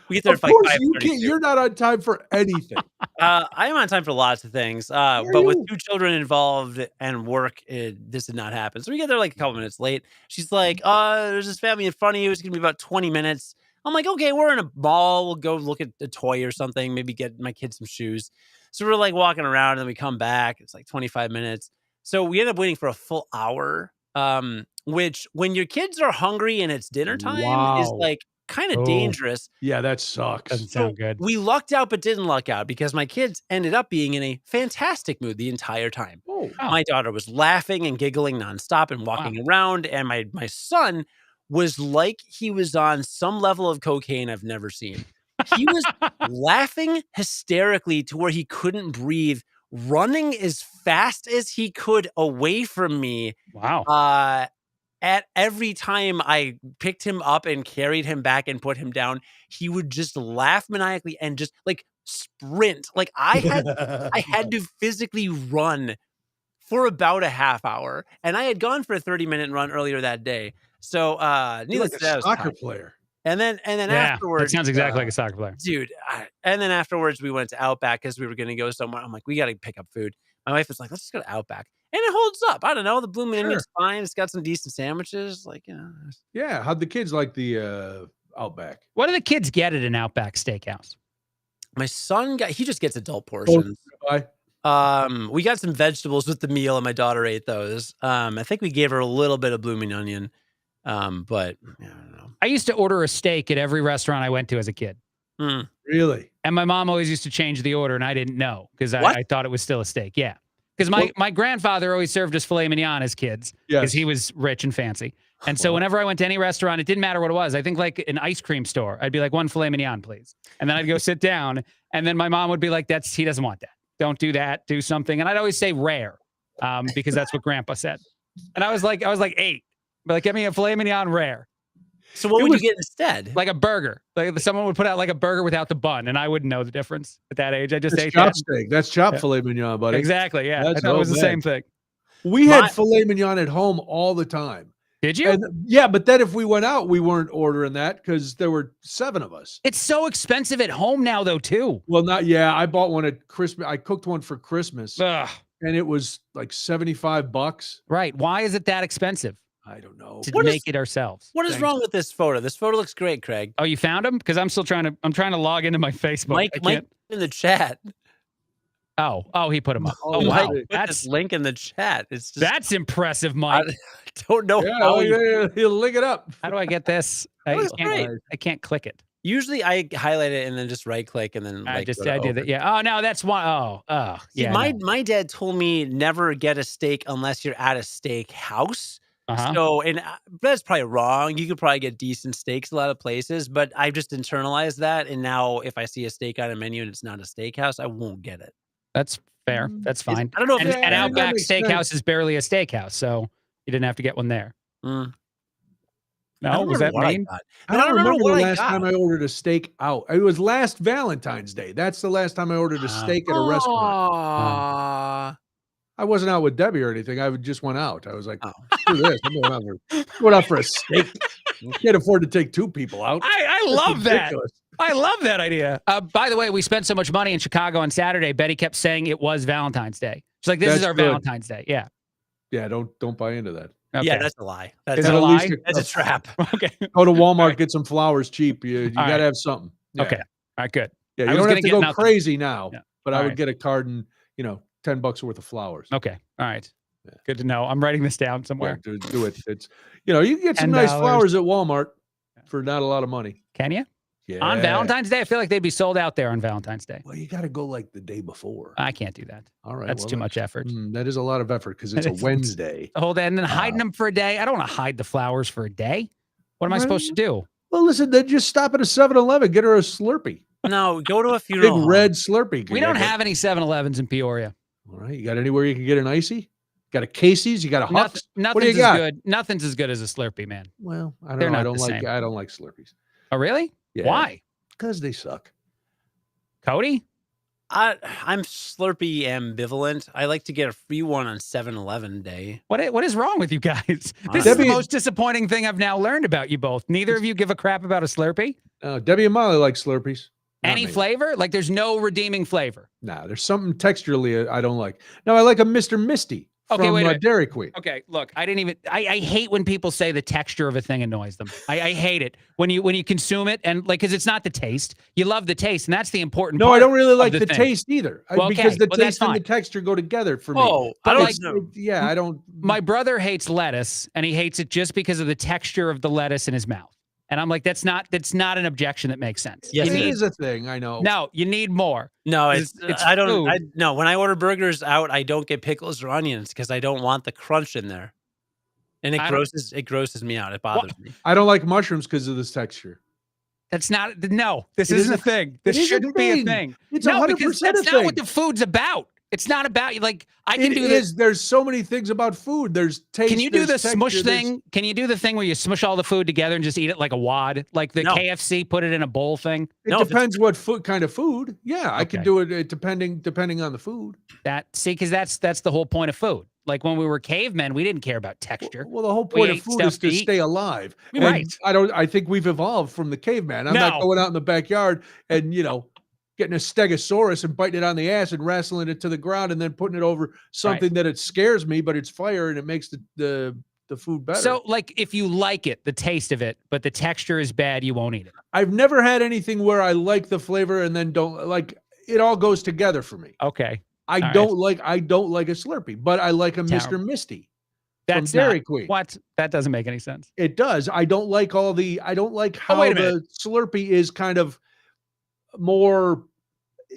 We get there Of at like course, 5:32. you're not on time for anything. I am on time for lots of things. But with 2 children involved and work, this did not happen. So we get there like a couple minutes late. She's like, there's this family in front of you. It's going to be about 20 minutes. I'm like, okay, we're in a mall. We'll go look at a toy or something. Maybe get my kids some shoes. So we're like walking around and then we come back. It's like 25 minutes. So we end up waiting for a full hour, which when your kids are hungry and it's dinner time is Wow. like kind of Oh. dangerous. Yeah, that sucks. Doesn't sound good. We lucked out but didn't luck out because my kids ended up being in a fantastic mood the entire time. Oh, Oh. My daughter was laughing and giggling nonstop and walking around, and my son was like he was on some level of cocaine I've never seen. He was laughing hysterically to where he couldn't breathe, running as fast as he could away from me. Wow. At every time I picked him up and carried him back and put him down, he would just laugh maniacally and just like sprint. Like I had to physically run for about a half hour, and I had gone for a 30-minute run earlier that day. So you're needless like to say, I a was soccer tired. player. And then Yeah, afterwards, that sounds exactly like a soccer player. dude. And then afterwards, we went to Outback because we were going to go somewhere. I'm like, we got to pick up food. My wife was like, let's just go to Outback. And it holds up. I don't know. The Blue Onion's fine. It's got some decent sandwiches. Like, you know. Yeah, how'd the kids like the Outback? What do the kids get at an Outback Steakhouse? My son he just gets adult portions. Bye. We got some vegetables with the meal, and my daughter ate those. I think we gave her a little bit of blooming onion. But I don't know. I used to order a steak at every restaurant I went to as a kid. Really? And my mom always used to change the order, and I didn't know because I thought it was still a steak. Yeah. Because my grandfather always served us filet mignon as kids because he was rich and fancy. And so whenever I went to any restaurant, it didn't matter what it was. I think like an ice cream store, I'd be like, 1 filet mignon, please. And then I'd go sit down, and then my mom would be like, he doesn't want that. Don't do that. Do something. And I'd always say rare because that's what grandpa said. And I was like 8. But like, get me a filet mignon rare. So what would you get instead? Like a burger. Like someone would put out like a burger without the bun, and I wouldn't know the difference at that age. I just ate chop that. steak. That's chopped filet mignon, buddy. Exactly. Yeah. That's I thought it was the bad. same thing. We had filet mignon at home all the time. Did you? And, yeah, but then if we went out, we weren't ordering that because there were 7 of us. It's so expensive at home now, though, too. Well, I bought one at Christmas. I cooked one for Christmas, Ugh. and it was like $75. Right. Why is it that expensive? I don't know. To make it ourselves. What is wrong with this photo? This photo looks great, Craig. Oh, you found him? Because I'm trying to log into my Facebook. Mike in the chat. Oh, he put him up. Oh, Mike wow. put this link in the chat. It's just, That's impressive, Mike. I don't know how he'll link it up. How do I get this? I can't click it. Usually I highlight it and then just right click and then I did that. Yeah. Oh, no, that's one. Oh, See, yeah. my dad told me never get a steak unless you're at a steak house. Uh-huh. So, and that's probably wrong. You could probably get decent steaks a lot of places, but I've just internalized that. And now if I see a steak on a menu and it's not a steakhouse, I won't get it. That's Fair. That's fine. I don't know if And, it's and that Outback makes Steakhouse sense. is barely a steakhouse, so you didn't have to get one there. I No, don't was remember that what mean? I got. I don't remember what the I last time got. I ordered a steak out. It was last Valentine's Day. That's the last time I ordered a steak at a restaurant. Aw. I wasn't out with Debbie or anything. I just went out. I was like, Oh. screw this. I'm going out for a steak. Can't afford to take 2 people out. I That's love that. ridiculous. I love that idea. By the way, we spent so much money in Chicago on Saturday. Betty kept saying it was Valentine's Day. She's like, "This is That's our good. Valentine's Day." Yeah. Yeah, don't buy into that. Okay. Yeah, that's a lie. Is That's it And a at lie? least That's a trap. Okay. go to Walmart, right. get some flowers cheap. You All got to right. have something. Yeah. Okay. All right. Good. Yeah, I you was don't have gonna to get go nothing. crazy now, Yeah. but All I would right. get a carton, $10 worth of flowers. Okay. All right. Yeah. Good to know. I'm writing this down Yeah, somewhere. do it. It's you can get some nice $10. flowers at Walmart for not a lot of money. Can you? Yeah. On Valentine's Day? I feel like they'd be sold out there on Valentine's Day. Well, you got to go like the day before. I can't do that. All right. That's well, too much effort. That is a lot of effort because it's a It's- Wednesday. The whole day and then hiding them for a day. I don't want to hide the flowers for a day. What am I supposed to do? Well, listen, then just stop at a 7-Eleven, get her a Slurpee. No, go to a Big funeral home. red Slurpee. We don't have any 7-Elevens in Peoria. All right. You got anywhere you can get an icy? Got a Casey's? You got a Huck's? What do you Nothing's as got? good. Nothing's as good as a Slurpee, man. Well, I They're don't know. not the same. I don't like Slurpees. Oh, really? Yeah. Why? Because they suck. Cody? I'm Slurpee ambivalent. I like to get a free one on 7-Eleven day. What is wrong with you guys? This is Debbie- the most disappointing thing I've now learned about you both. Neither of you give a crap about a Slurpee? Debbie and Molly like Slurpees. Not Any me. flavor? Like there's no redeeming flavor. Nah, there's something texturally I don't like. No, I like a Mr. Misty Okay, from wait a minute. Dairy Queen. Okay, look, I hate when people say the texture of a thing annoys them. I hate it when you consume it and because it's not the taste. You love the taste, and that's the important No, part. I don't really like the the thing. taste either. Well, Because okay, the well, that's taste and the fine. texture go together for me. Oh, But I don't like- know. Yeah, I don't. My brother hates lettuce, and he hates it just because of the texture of the lettuce in his mouth. And I'm like, that's not an objection that makes sense. Yes, You It need- is a thing. I know. No, you need more. No, It's I don't. food. No, when I order burgers out, I don't get pickles or onions because I don't want the crunch in there, and it I don't- grosses me out. It bothers me. I don't like mushrooms because of this texture. That's not. No, this It isn't a is a- thing. This it is a shouldn't be a thing. thing. It's no, 100% because that's a not what thing. the food's about. It's not about like I can It do is. There's so many things about food. There's taste. Can you do the there's smush texture, there's- thing? Can you do the thing where you smush all the food together and just eat it like a wad, like the No. KFC put it in a bowl thing? It No, if it's- depends what food kind of food. Yeah, I Okay. could do it depending on the food. Because that's the whole point of food. Like when we were cavemen, we didn't care about texture. Well, the whole We point of ate food stuff is to to eat. stay alive. Right. And I think we've evolved from the caveman. I'm not No. going out in the backyard and getting a stegosaurus and biting it on the ass and wrestling it to the ground and then putting it over something that it scares me, but it's fire and it makes the food better. So, like, if you like it, the taste of it, but the texture is bad, you won't eat it. I've never had anything where I like the flavor and then don't like it. All goes together for me. Okay, I right. don't like a Slurpee, but I like a Terrible. Mr. Misty that's from Dairy not, Queen. What? That doesn't make any sense. It does. I don't like how wait a the Slurpee is kind of more.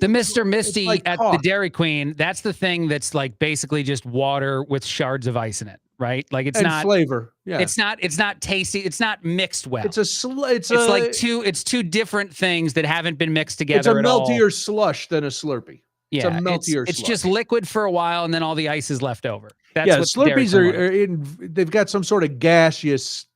The Mr. Misty like at the talk. Dairy Queen, that's the thing that's like basically just water with shards of ice in it, right? Like it's and not flavor. Yeah, it's not tasty. It's not mixed well. it's like two different things that haven't been mixed together It's a at all. meltier slush than a Slurpee. Yeah, a meltier it's just slush. liquid for a while, and then all the ice is left over. That's Yeah, what the Dairy Slurpees Queen was. they've got some sort of gaseous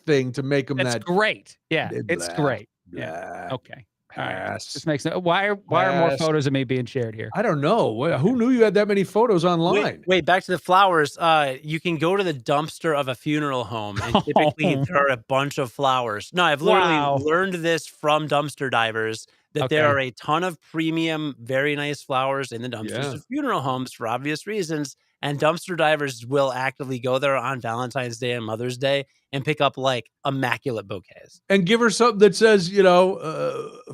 thing to make them That's that. great. Yeah, Blah, it's great. Yeah. blah, Okay. All right. pass. This makes no. Why are more Pass. photos of me being shared here? I don't know. Who knew you had that many photos online? Wait, back to the flowers. You can go to the dumpster of a funeral home, and typically there are a bunch of flowers. No, I've literally Wow. learned this from dumpster divers that there Okay. are a ton of premium, very nice flowers in the dumpsters Yeah. of funeral homes for obvious reasons. And dumpster divers will actively go there on Valentine's Day and Mother's Day and pick up like immaculate bouquets. And give her something that says,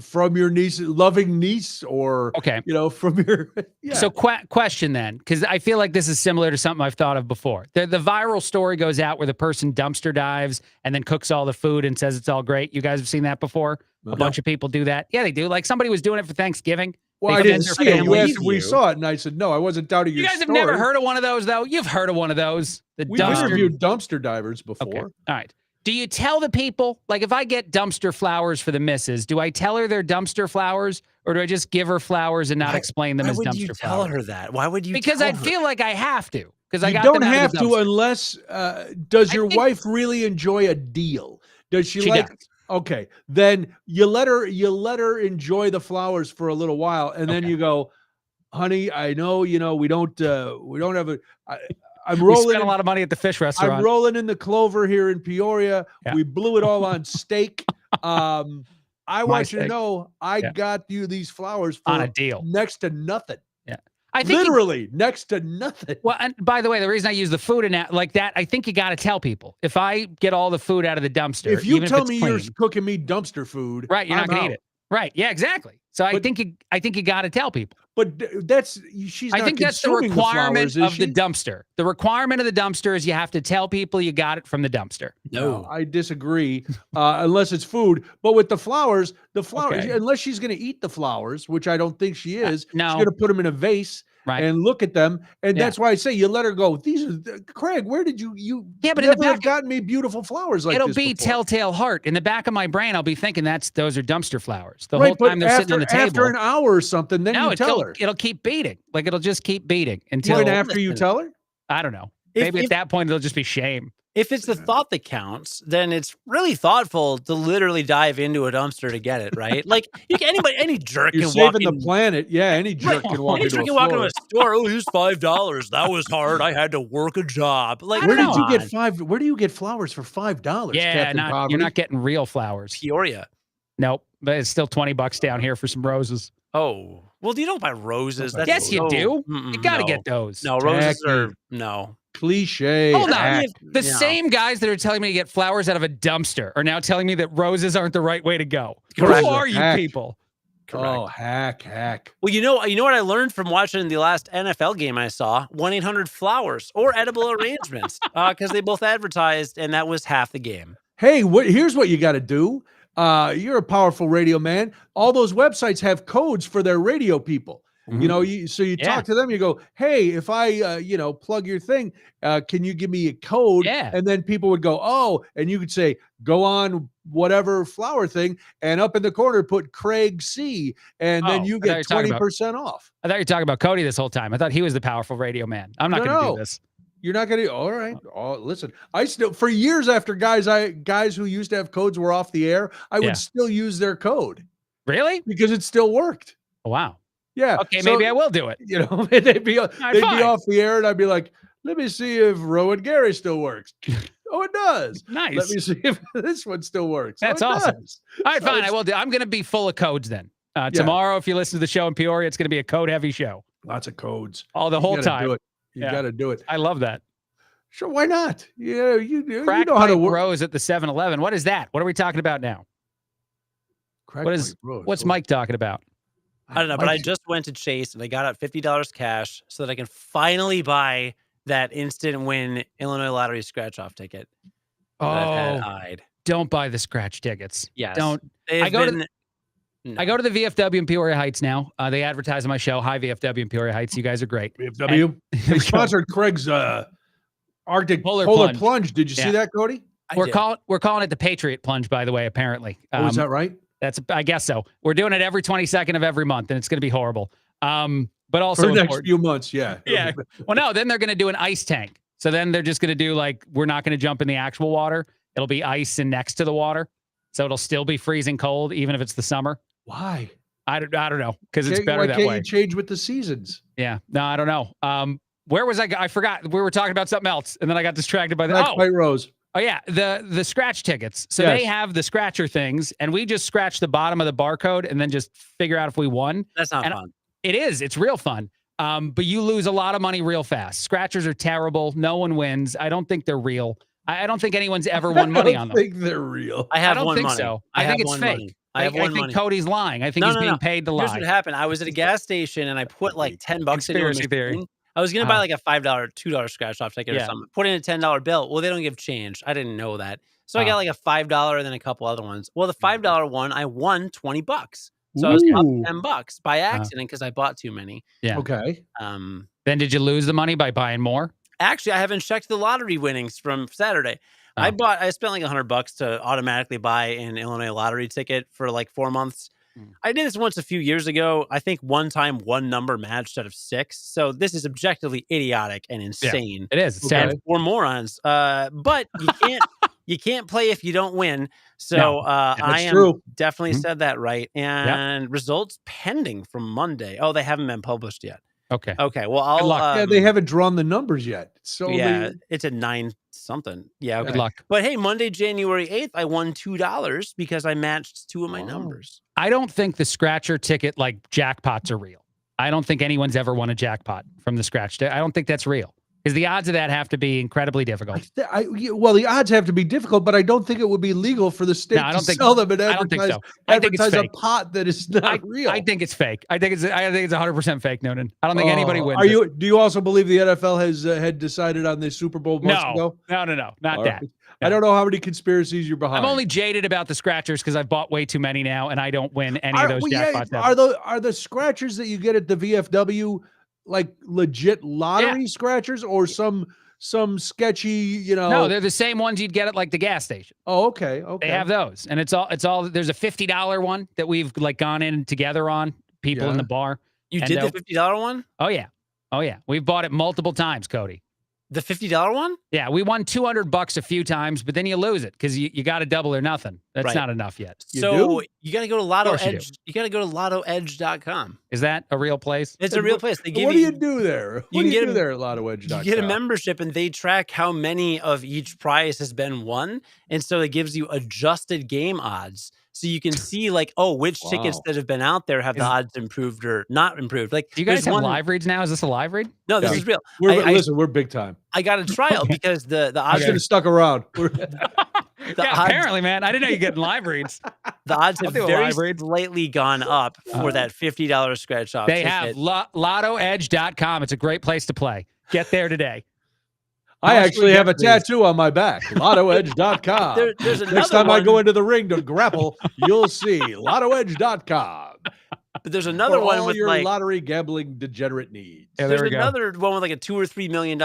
from your niece, loving niece, or Okay. from your. Yeah. So question then, because I feel like this is similar to something I've thought of before. The viral story goes out where the person dumpster dives and then cooks all the food and says it's all great. You guys have seen that before? No. A bunch of people do that. Yeah, they do. Like somebody was doing it for Thanksgiving. Well, They I didn't fed see their it. You family. asked if we saw it, and I said no. I wasn't doubting You your guys have story. never heard of one of those, though? You've heard of one of those. The We've dumpster. interviewed dumpster divers before. Okay. All right. Do you tell the people, like if I get dumpster flowers for the missus, do I tell her they're dumpster flowers or do I just give her flowers and not explain them as dumpster flowers? Why would you tell her that? Why would you Because tell I'd her? feel like I have to. Because I You got don't them out have of the to dumpster. unless does I your think- wife really enjoy a deal? Does she She like does. okay, then you let her enjoy the flowers for a little while and then Okay. you go, honey, I know, we don't have I'm We rolling spent a lot of money at the fish restaurant. I'm rolling in the clover here in Peoria. Yeah. We blew it all on steak. I want you to steak. know I got you these flowers for On a deal. next to nothing. Yeah. I think Literally next to nothing. well, and by the way, the reason I use the food in that like that, I think you got to tell people. If I get all the food out of the dumpster, If you even tell if it's me clean, you're cooking me dumpster food, right, you're not I'm going to eat out. it. Right. Yeah, exactly. So I But- think you got to tell people. But she's not I think that's the consuming requirement flowers, is of the she? dumpster. The requirement of the dumpster is you have to tell people you got it from the dumpster. No, I disagree. Unless it's food, but with the flowers, Okay. unless she's going to eat the flowers, which I don't think she is, no. she's going to put them in a vase Right. and look at them, and Yeah. that's why I say you let her go. These are Craig. Where did you Yeah, but in the never have back- gotten me beautiful flowers like It'll this be before. telltale heart. In the back of my brain, I'll be thinking those are dumpster flowers. The Right, whole but time they're sitting on the table. after an hour or something, then no, you tell her. it'll keep beating. Like it'll just keep beating until Even after you listen. tell her. I don't know. If- Maybe if- at that point it'll just be shame. If it's the thought that counts, then it's really thoughtful to literally dive into a dumpster to get it, right? Like any jerk You're can walk saving the in. planet. Yeah, any jerk can walk Any into jerk a can walk into store. a store. Oh, here's $5. That was hard. I had to work a job. Like, I Where don't did know. you get Where do you get flowers for $5? Yeah, Captain you're Poverty? not getting real flowers. Peoria? Nope. But it's still $20 down here for some roses. Oh, well, you don't buy roses. That's Yes, you so- do. Mm-mm, You got to no. get those. No, roses Tacky. are no. Cliche. Hold on. hack. The Yeah. same guys that are telling me to get flowers out of a dumpster are now telling me that roses aren't the right way to go. Correct. Who are you Hack. people? Oh, hack. Well, you know what I learned from watching the last NFL game I saw? 1-800-Flowers or edible arrangements because they both advertised, and that was half the game. Hey, here's what you got to do. You're a powerful radio man. All those websites have codes for their radio people. You know, you Yeah. talk to them, you go, hey, if I, plug your thing, can you give me a code? Yeah. And then people would go, oh, and you could say, go on whatever flower thing, and up in the corner, put Craig C, and then Oh, you I thought get you were talking about- 20% off. I thought you were talking about Cody this whole time. I thought he was the powerful radio man. I'm not going to No. do this. You're not going to, all right. Oh, listen, I still, for years after guys who used to have codes were off the air, I Yeah. would still use their code Really? because it still worked. Oh, wow. Yeah. Okay, so, maybe I will do it. they'd be fine. off the air, and I'd be like, let me see if Rowan Gary still works. Oh, it does. Nice. Let me see if this one still works. That's oh, it awesome. does. All right, So fine. I it's- will do. I'm going to be full of codes then. Tomorrow, if you listen to the show in Peoria, it's going to be a code-heavy show. Lots of codes. All the You whole gotta time. do it. You Yeah. got to do it. I love that. Sure, why not? Yeah, you Crack know how to Pipe work. Rose at the 7-Eleven. What is that? What are we talking about now? Crack What is- Pipe Rose. What's Oh, Mike talking about? I don't know, but I Mike's- just went to Chase and I got out $50 cash so that I can finally buy that instant win Illinois lottery scratch off ticket that I've had eyed. Don't buy the scratch tickets. Yes. Don't. They've I go to been- I go to the VFW in Peoria Heights now. They advertise on my show. Hi, VFW in Peoria Heights. You guys are great. VFW. They sponsored Craig's Arctic Polar Polar Plunge. Plunge. Did you see Yeah. that, Cody? I We're did. calling it the Patriot Plunge, by the way. Apparently, Oh, is that right? I guess so. We're doing it every 22nd of every month, and it's going to be horrible. But also For the next important. few months, yeah. Yeah. Well, no, then they're going to do an ice tank. So then they're just going to do we're not going to jump in the actual water. It'll be ice and next to the water. So it'll still be freezing cold, even if it's the summer. Why? I don't know because it's Why better that can't way. you change with the seasons? Yeah. No, I don't know. Where was I? I forgot. We were talking about something else, and then I got distracted by Black that. White Rose. Oh yeah, the scratch tickets. So Yes. they have the scratcher things, and we just scratch the bottom of the barcode and then just figure out if we won. That's not And fun. It is. It's real fun. But you lose a lot of money real fast. Scratchers are terrible. No one wins. I don't think they're real. I don't think anyone's ever won money on I them. think they're real. I have don't won think money. so. I I think have it's won fake. money. I have I won think money. Cody's lying. I think No, he's no, being no. paid to Here's lie. what happened. I was at a gas station and I put like $10 into a Conspiracy theory. machine. I was gonna buy like a $5, $2 scratch off ticket or Yeah. something. Put in a $10 bill. Well, they don't give change. I didn't know that. So I got like a $5 and then a couple other ones. Well, the $5 one, I won $20. So I was up Ooh. $10 by accident because I bought too many. Yeah. Okay. Then did you lose the money by buying more? Actually, I haven't checked the lottery winnings from Saturday. I spent like $100 to automatically buy an Illinois lottery ticket for like 4 months. I did this once a few years ago. I think one time one number matched out of 6. So this is objectively idiotic and insane. It is. And for morons. But you can't play if you don't win. So I am definitely said that right. And results pending from Monday. Oh, they haven't been published yet. Okay. Well, I'll they haven't drawn the numbers yet. So it's at 9 something. Yeah. Okay. Good luck. But hey, Monday, January 8th, I won $2 because I matched 2 of my numbers. I don't think the scratcher ticket like jackpots are real. I don't think anyone's ever won a jackpot from the scratch. I don't think that's real. Because the odds of that have to be incredibly difficult. Well, the odds have to be difficult, but I don't think it would be legal for the state to sell them and advertise, a pot that is not real. I think it's fake. I think it's 100% fake, Noonan. I don't think anybody wins. Do you also believe the NFL has had decided on this Super Bowl months ago? No, not that. I don't know how many conspiracies you're behind. I'm only jaded about the scratchers because I've bought way too many now, and I don't win any of those jackpots. Are the scratchers that you get at the VFW like legit lottery scratchers or some sketchy, No, they're the same ones you'd get at like the gas station. Oh, okay. They have those. And it's all there's a $50 one that we've like gone in together on, people in the bar. You did the $50 one? Oh yeah. We've bought it multiple times, Cody. The $50 one? Yeah, we won $200 a few times, but then you lose it because you got to double or nothing. That's not enough yet. So you got to go to Lotto Edge. You got to go to lottoedge.com. Is that a real place? It's a real place. They give what do you do there? What do you do there at lottoedge.com? You get a membership and they track how many of each prize has been won. And so it gives you adjusted game odds. So you can see like, which tickets that have been out there have the odds improved or not improved. Like, do you guys have live reads now? Is this a live read? No, this is real. Listen, we're big time. I got a trial because the odds should have stuck around. Apparently, man. I didn't know you get live reads. The odds have very slightly gone up for that $50 scratch off. They have lottoedge.com. It's a great place to play. Get there today. I actually have a tattoo on my back. LottoEdge.com. Next time I go into the ring to grapple, you'll see LottoEdge.com. But there's another one with your like lottery gambling degenerate needs. Yeah, there's another one with like a $2 or $3 million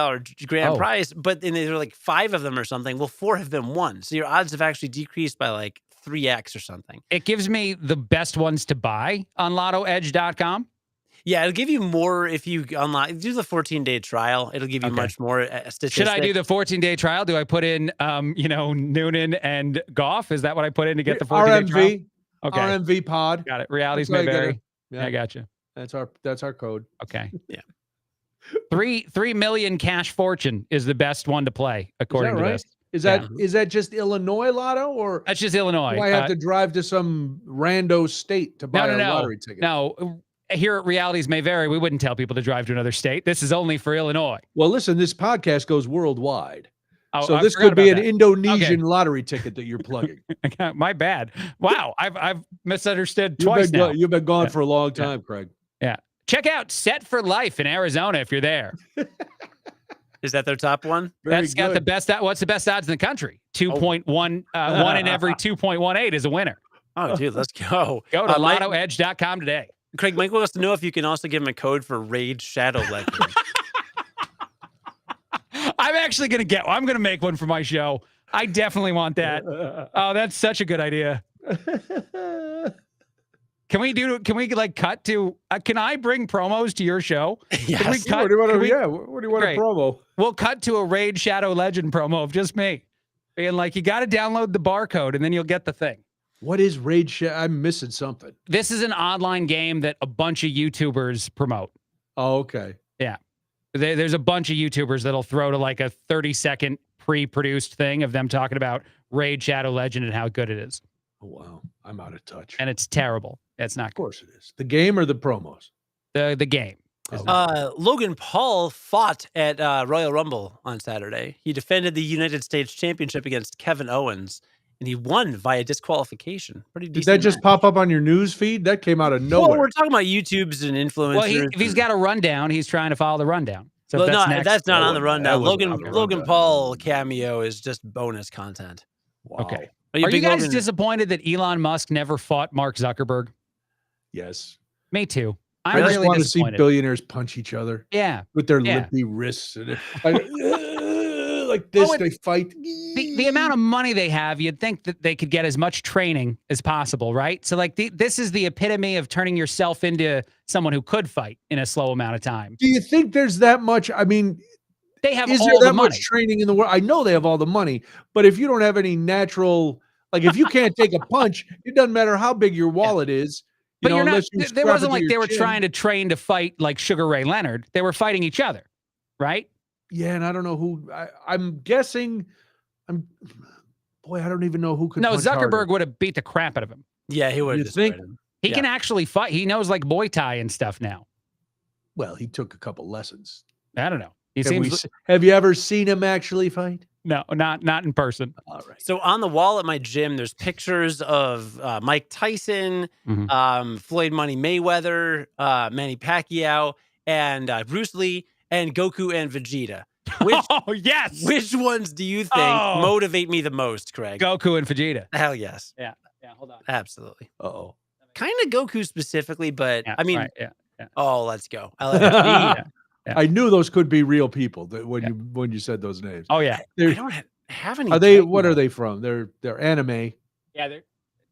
grand prize, but then there are like 5 of them or something. Well, 4 have been won, so your odds have actually decreased by like 3x or something. It gives me the best ones to buy on LottoEdge.com. Yeah, it'll give you more if you do the 14-day trial. It'll give you much more statistics. Should I do the 14-day trial? Do I put in, Noonan and Gough? Is that what I put in to get the 14-day trial? Okay. RMV pod. Got it. Realities may vary. I got you. That's our code. Okay. Yeah. 3 million cash fortune is the best one to play according to this. Is that just Illinois Lotto or that's just Illinois? Do I have to drive to some rando state to buy a lottery ticket? No. Here at Realities May Vary, we wouldn't tell people to drive to another state. This is only for Illinois. Well, listen, this podcast goes worldwide. So this could be an Indonesian lottery ticket that you're plugging. My bad. Wow, I've misunderstood twice now. You've been gone for a long time, Craig. Yeah. Check out Set for Life in Arizona if you're there. Is that their top one? That's got the best. What's the best odds in the country? 2.1. One in every 2.18 is a winner. Oh, dude, let's go. Go to lottoedge.com today. Craig, Michael wants to know if you can also give him a code for Raid Shadow Legend. I'm actually going to make one for my show. I definitely want that. Oh, that's such a good idea. Can we cut to, can I bring promos to your show? Yes. What do you want to promo? We'll cut to a Raid Shadow Legend promo of just me. Being like, you got to download the barcode and then you'll get the thing. What is Raid Shadow? I'm missing something. This is an online game that a bunch of YouTubers promote. Oh, okay. Yeah. There's a bunch of YouTubers that'll throw to like a 30-second pre-produced thing of them talking about Raid Shadow Legend and how good it is. Oh, wow. I'm out of touch. And it's terrible. It's not good. Of course it is. The game or the promos? The game. Logan Paul fought at Royal Rumble on Saturday. He defended the United States Championship against Kevin Owens. And he won via disqualification. Pretty decent. Did that just pop up on your news feed? That came out of nowhere. Well, we're talking about YouTubes and influencers. Well, if he's got a rundown, he's trying to follow the rundown. So that's not on the rundown. Logan Paul cameo is just bonus content. Wow. Okay. Are you guys disappointed that Elon Musk never fought Mark Zuckerberg? Yes. Me too. I just really want to see billionaires punch each other. Yeah. With their limpy wrists. And like like this, Oh, they fight. The amount of money they have, you'd think that they could get as much training as possible, right? So like this is the epitome of turning yourself into someone who could fight in a slow amount of time. Do you think there's that much? I mean, They have is there all that the much money. training in the world? I know they have all the money, but if you don't have any natural, like if you can't take a punch, it doesn't matter how big your wallet is. But you're not. Unless you There strap wasn't it to like your they were chin. trying to train to fight like Sugar Ray Leonard. They were fighting each other, right? Yeah, and I don't know who. I'm guessing. Boy, I don't even know who could. No, punch Zuckerberg harder. would have beat the crap out of him. Yeah, he would You have think? destroyed him. He Yeah. can actually fight. He knows like Muay Thai and stuff now. Well, he took a couple lessons. I don't know. He Have, seems have you ever seen him actually fight? no, not in person. All right. So on the wall at my gym, there's pictures of Mike Tyson, Floyd Money Mayweather, Manny Pacquiao, and Bruce Lee, and Goku and Vegeta. Oh yes. Which ones do you think motivate me the most, Craig? Goku and Vegeta. Hell yes. Yeah. Hold on. Absolutely. Uh-oh. Kind of Goku specifically, but Yeah, I mean, right, yeah. oh, let's go. LFG. Yeah. I knew those could be real people when you said those names. Oh yeah. I don't have any. Are they? Dragon What are Ball. they from? They're anime. Yeah, they're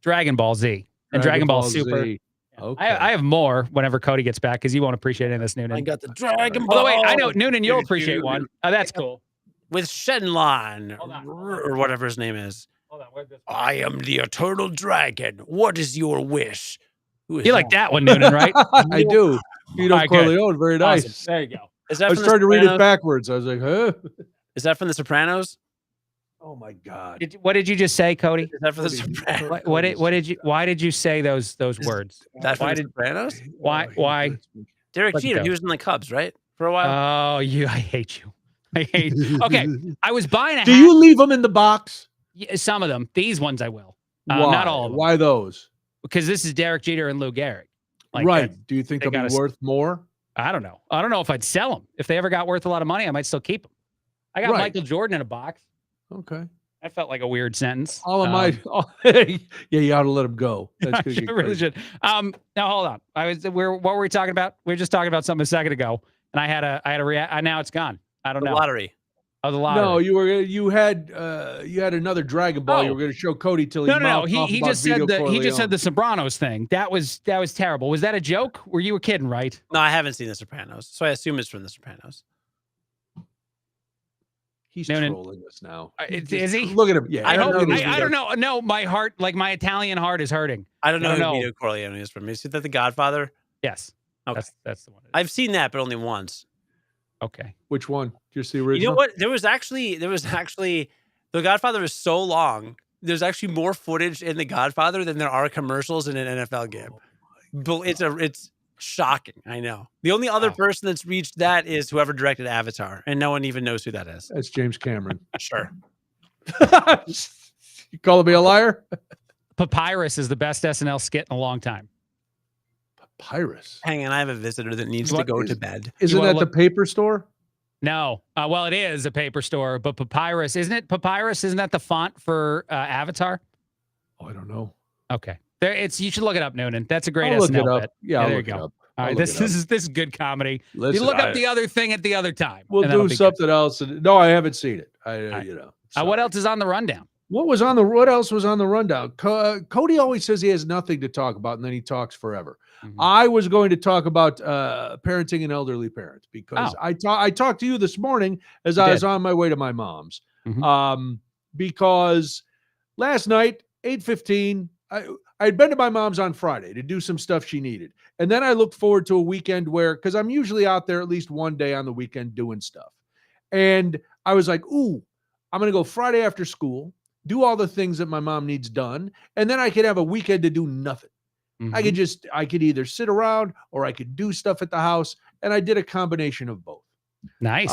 Dragon Ball Z and Dragon Ball Super. Z. Yeah. Okay. I have more whenever Cody gets back because you won't appreciate any of this, Noonan. I got the Dragon Ball. Although wait, I know Noonan, you'll appreciate one. Oh, that's cool. With Shenlong Hold on. or whatever his name is. Hold on, where's this? I am the eternal dragon. What is your wish? Who is You like that one, Noonan, right? I do. Vito All right, good. Corleone, very Awesome. nice. There you go. Is I that was from trying to read it Sopranos? backwards. I was like, huh? Is that from The Sopranos? Oh my God. What did you just say, Cody? Is that from The Cody. Sopranos? What did you? Why did you say those words? That from Why The did? Sopranos? Why? Derek Let it Jeter. go. He was in the Cubs, right? For a while. Oh, I hate you. I hate. Okay, I was buying a Do hat. you leave them in the box? Yeah, some of them. These ones I will. Why? Not all of them. Why those? Because this is Derek Jeter and Lou Gehrig. Like, Right. Do you think they they'll be gotta- worth more? I don't know. I don't know if I'd sell them. If they ever got worth a lot of money, I might still keep them. I got Right. Michael Jordan in a box. Okay. That felt like a weird sentence. All of my, yeah, you ought to let them go. That's I gonna get really crazy. should. Now hold on. What were we talking about? We were just talking about something a second ago, and I had a react. Now it's gone. I don't The know. lottery. Oh, the lottery. No, you had another Dragon Ball. You Oh. were going to show Cody till he No. mouthed off He about just said Vito he just said Corleone. the Sopranos thing. That was terrible. Was that a joke? Were you kidding? Right? No, I haven't seen The Sopranos, so I assume it's from The Sopranos. He's Noonan. trolling us now. Is he? Look at him. Yeah, I hope- look at his I don't video. know. No, my heart, like my Italian heart, is hurting. I don't know I who don't know. Vito Corleone is from. Is that The Godfather? Yes. Okay. That's the one. I've seen that, but only once. Okay. Which one? Just the original. You know what? There was actually The Godfather is so long. There's actually more footage in The Godfather than there are commercials in an NFL game. But it's shocking. I know. The only other Wow. person that's reached that is whoever directed Avatar, and no one even knows who that is. That's James Cameron. Sure. You calling me a liar? Papyrus is the best SNL skit in a long time. Papyrus. Hang on, I have a visitor that needs to What go is- to bed. Isn't wanna that the paper store? No. Well, it is a paper store, but Papyrus, isn't it? Papyrus, isn't that the font for Avatar? Oh, I don't know. Okay. You should look it up, Noonan. That's a great I'll look it SNL up. bit. Yeah, I'll there look you it go. up. All I'll right, look this it up. is good comedy. Listen, you look up the other thing at the other time. We'll and that'll do be good. something else. No, I haven't seen it. right. You know. What sorry. else is on the rundown? What else was on the rundown? Cody always says he has nothing to talk about, and then he talks forever. Mhm. I was going to talk about parenting an elderly parent because Oh. I talked to you this morning as You I was did. on my way to my mom's. Mhm. Because last night, 8:15, I had been to my mom's on Friday to do some stuff she needed. And then I looked forward to a weekend because I'm usually out there at least one day on the weekend doing stuff. And I was like, ooh, I'm going to go Friday after school, do all the things that my mom needs done, and then I could have a weekend to do nothing. Mhm. I could either sit around or I could do stuff at the house. And I did a combination of both. Nice.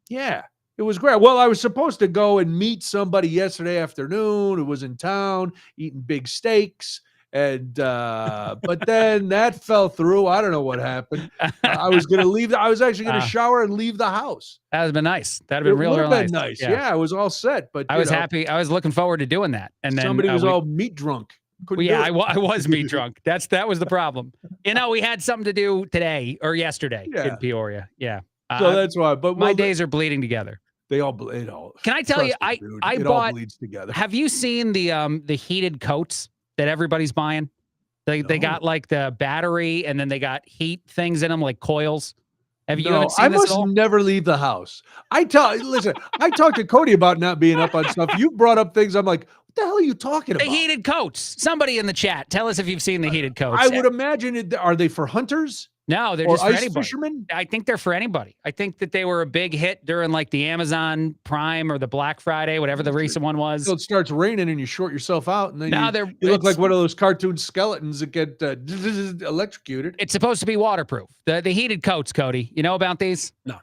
Yeah, it was great. Well, I was supposed to go and meet somebody yesterday afternoon who was in town eating big steaks. And, but then that fell through. I don't know what happened. I was going to leave. I was actually going to shower and leave the house. That would have been nice. That would have been real, would real have been nice. nice. Yeah, I was all set. But I was happy. I was looking forward to doing that. And then somebody was we- all meat drunk. Couldn't Well, yeah, do it. I was meat drunk. That was the problem. We had something to do today or yesterday Yeah. in Peoria. Yeah. So that's why. But my well, days are bleeding together. They all, it all. Can I tell you, trust me, dude, I it all bought. bleeds together. Have you seen the heated coats that everybody's buying? They got No. like the battery, and then they got heat things in them, like coils. You No, haven't seen I this at must all? never leave the house. Listen, I talked to Cody about not being up on stuff. You brought up things. I'm like, what the hell are you talking The about? heated coats. Somebody in the chat, tell us if you've seen the heated coats. I would imagine are they for hunters No, they're or just for ice anybody. fishermen? I think they're for anybody. I think that they were a big hit during like the Amazon Prime or the Black Friday, whatever the recent one was. So it starts raining and you short yourself out, and then No, you look like one of those cartoon skeletons that get electrocuted. It's supposed to be waterproof. The heated coats, Cody. You know about these? No.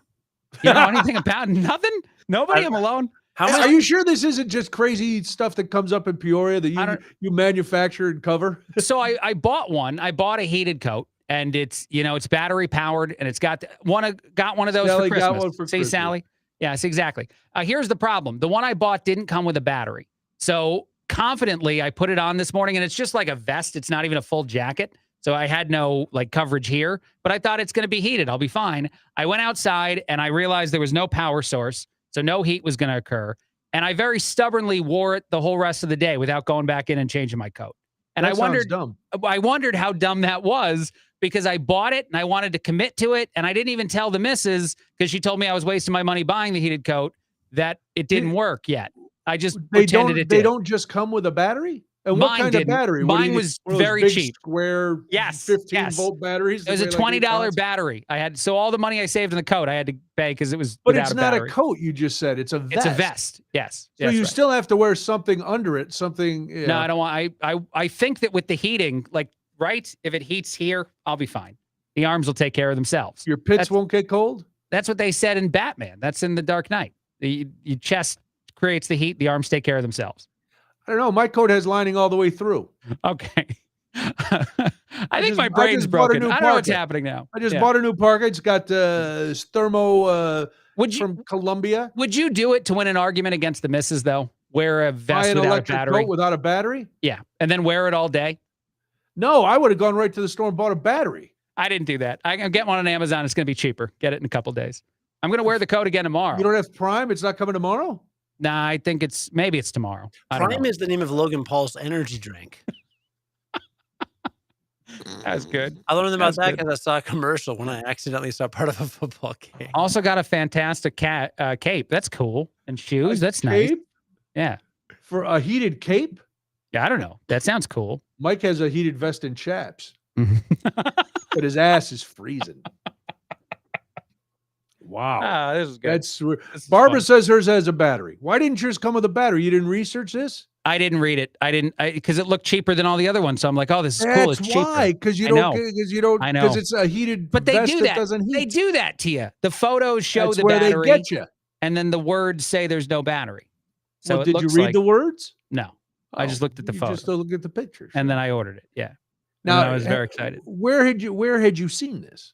You know anything about nothing? Nobody? I'm alone. How much? Are you sure this isn't just crazy stuff that comes up in Peoria that you manufacture and cover? So I bought one. I bought a heated coat, and it's battery powered, and it's got one of those Sally for got Christmas. one for See, Christmas. Sally? Yes, exactly. Here's the problem. The one I bought didn't come with a battery. So confidently, I put it on this morning, and it's just like a vest. It's not even a full jacket. So I had no like coverage here, but I thought it's going to be heated. I'll be fine. I went outside, and I realized there was no power source, so no heat was going to occur. And I very stubbornly wore it the whole rest of the day without going back in and changing my coat. And That sounds dumb. I wondered how dumb that was because I bought it and I wanted to commit to it. And I didn't even tell the missus because she told me I was wasting my money buying the heated coat that it didn't work yet. I just pretended it did. They don't just come with a battery? And what kind of battery? Mine was very cheap. Square, 15-volt batteries. It was a $20 battery. So all the money I saved in the coat, I had to pay because it was. But it's not a coat. You just said it's a vest. It's a vest. Yes. So you still have to wear something under it. Something. Yeah. No, I don't want. I think that with the heating, like if it heats here, I'll be fine. The arms will take care of themselves. Your pits won't get cold. That's what they said in Batman. That's in The Dark Knight. Your chest creates the heat. The arms take care of themselves. I don't know. My coat has lining all the way through. Okay. I think my brain's broken. I don't know what's happening now. I just bought a new parka. It's got thermo from Colombia. Would you do it to win an argument against the missus, though? Wear a vest without a battery? Coat without a battery? Yeah. And then wear it all day? No, I would have gone right to the store and bought a battery. I didn't do that. I can get one on Amazon. It's going to be cheaper. Get it in a couple days. I'm going to wear the coat again tomorrow. You don't have Prime? It's not coming tomorrow? Nah, I think maybe it's tomorrow. Prime is the name of Logan Paul's energy drink. That's good. I learned about that because I saw a commercial when I accidentally saw part of a football game. Also got a fantastic cape. That's cool. And shoes. That's nice. Yeah. For a heated cape? Yeah, I don't know. That sounds cool. Mike has a heated vest and chaps. But his ass is freezing. Wow. This is good. Barbara says hers has a battery. Why didn't yours come with a battery? You didn't research this? I didn't read it. Because it looked cheaper than all the other ones. So I'm like, oh, this is cool. It's cheaper. Why? Because you don't. Because it's a heated. But they vest do that. Doesn't heat. They do that to you. The photos show That's the where battery. They get you. And then the words say there's no battery. So did you read the words? No. I just looked at the photos. Just look at the pictures. And then I ordered it. Yeah. Now I was very excited. Where had you seen this?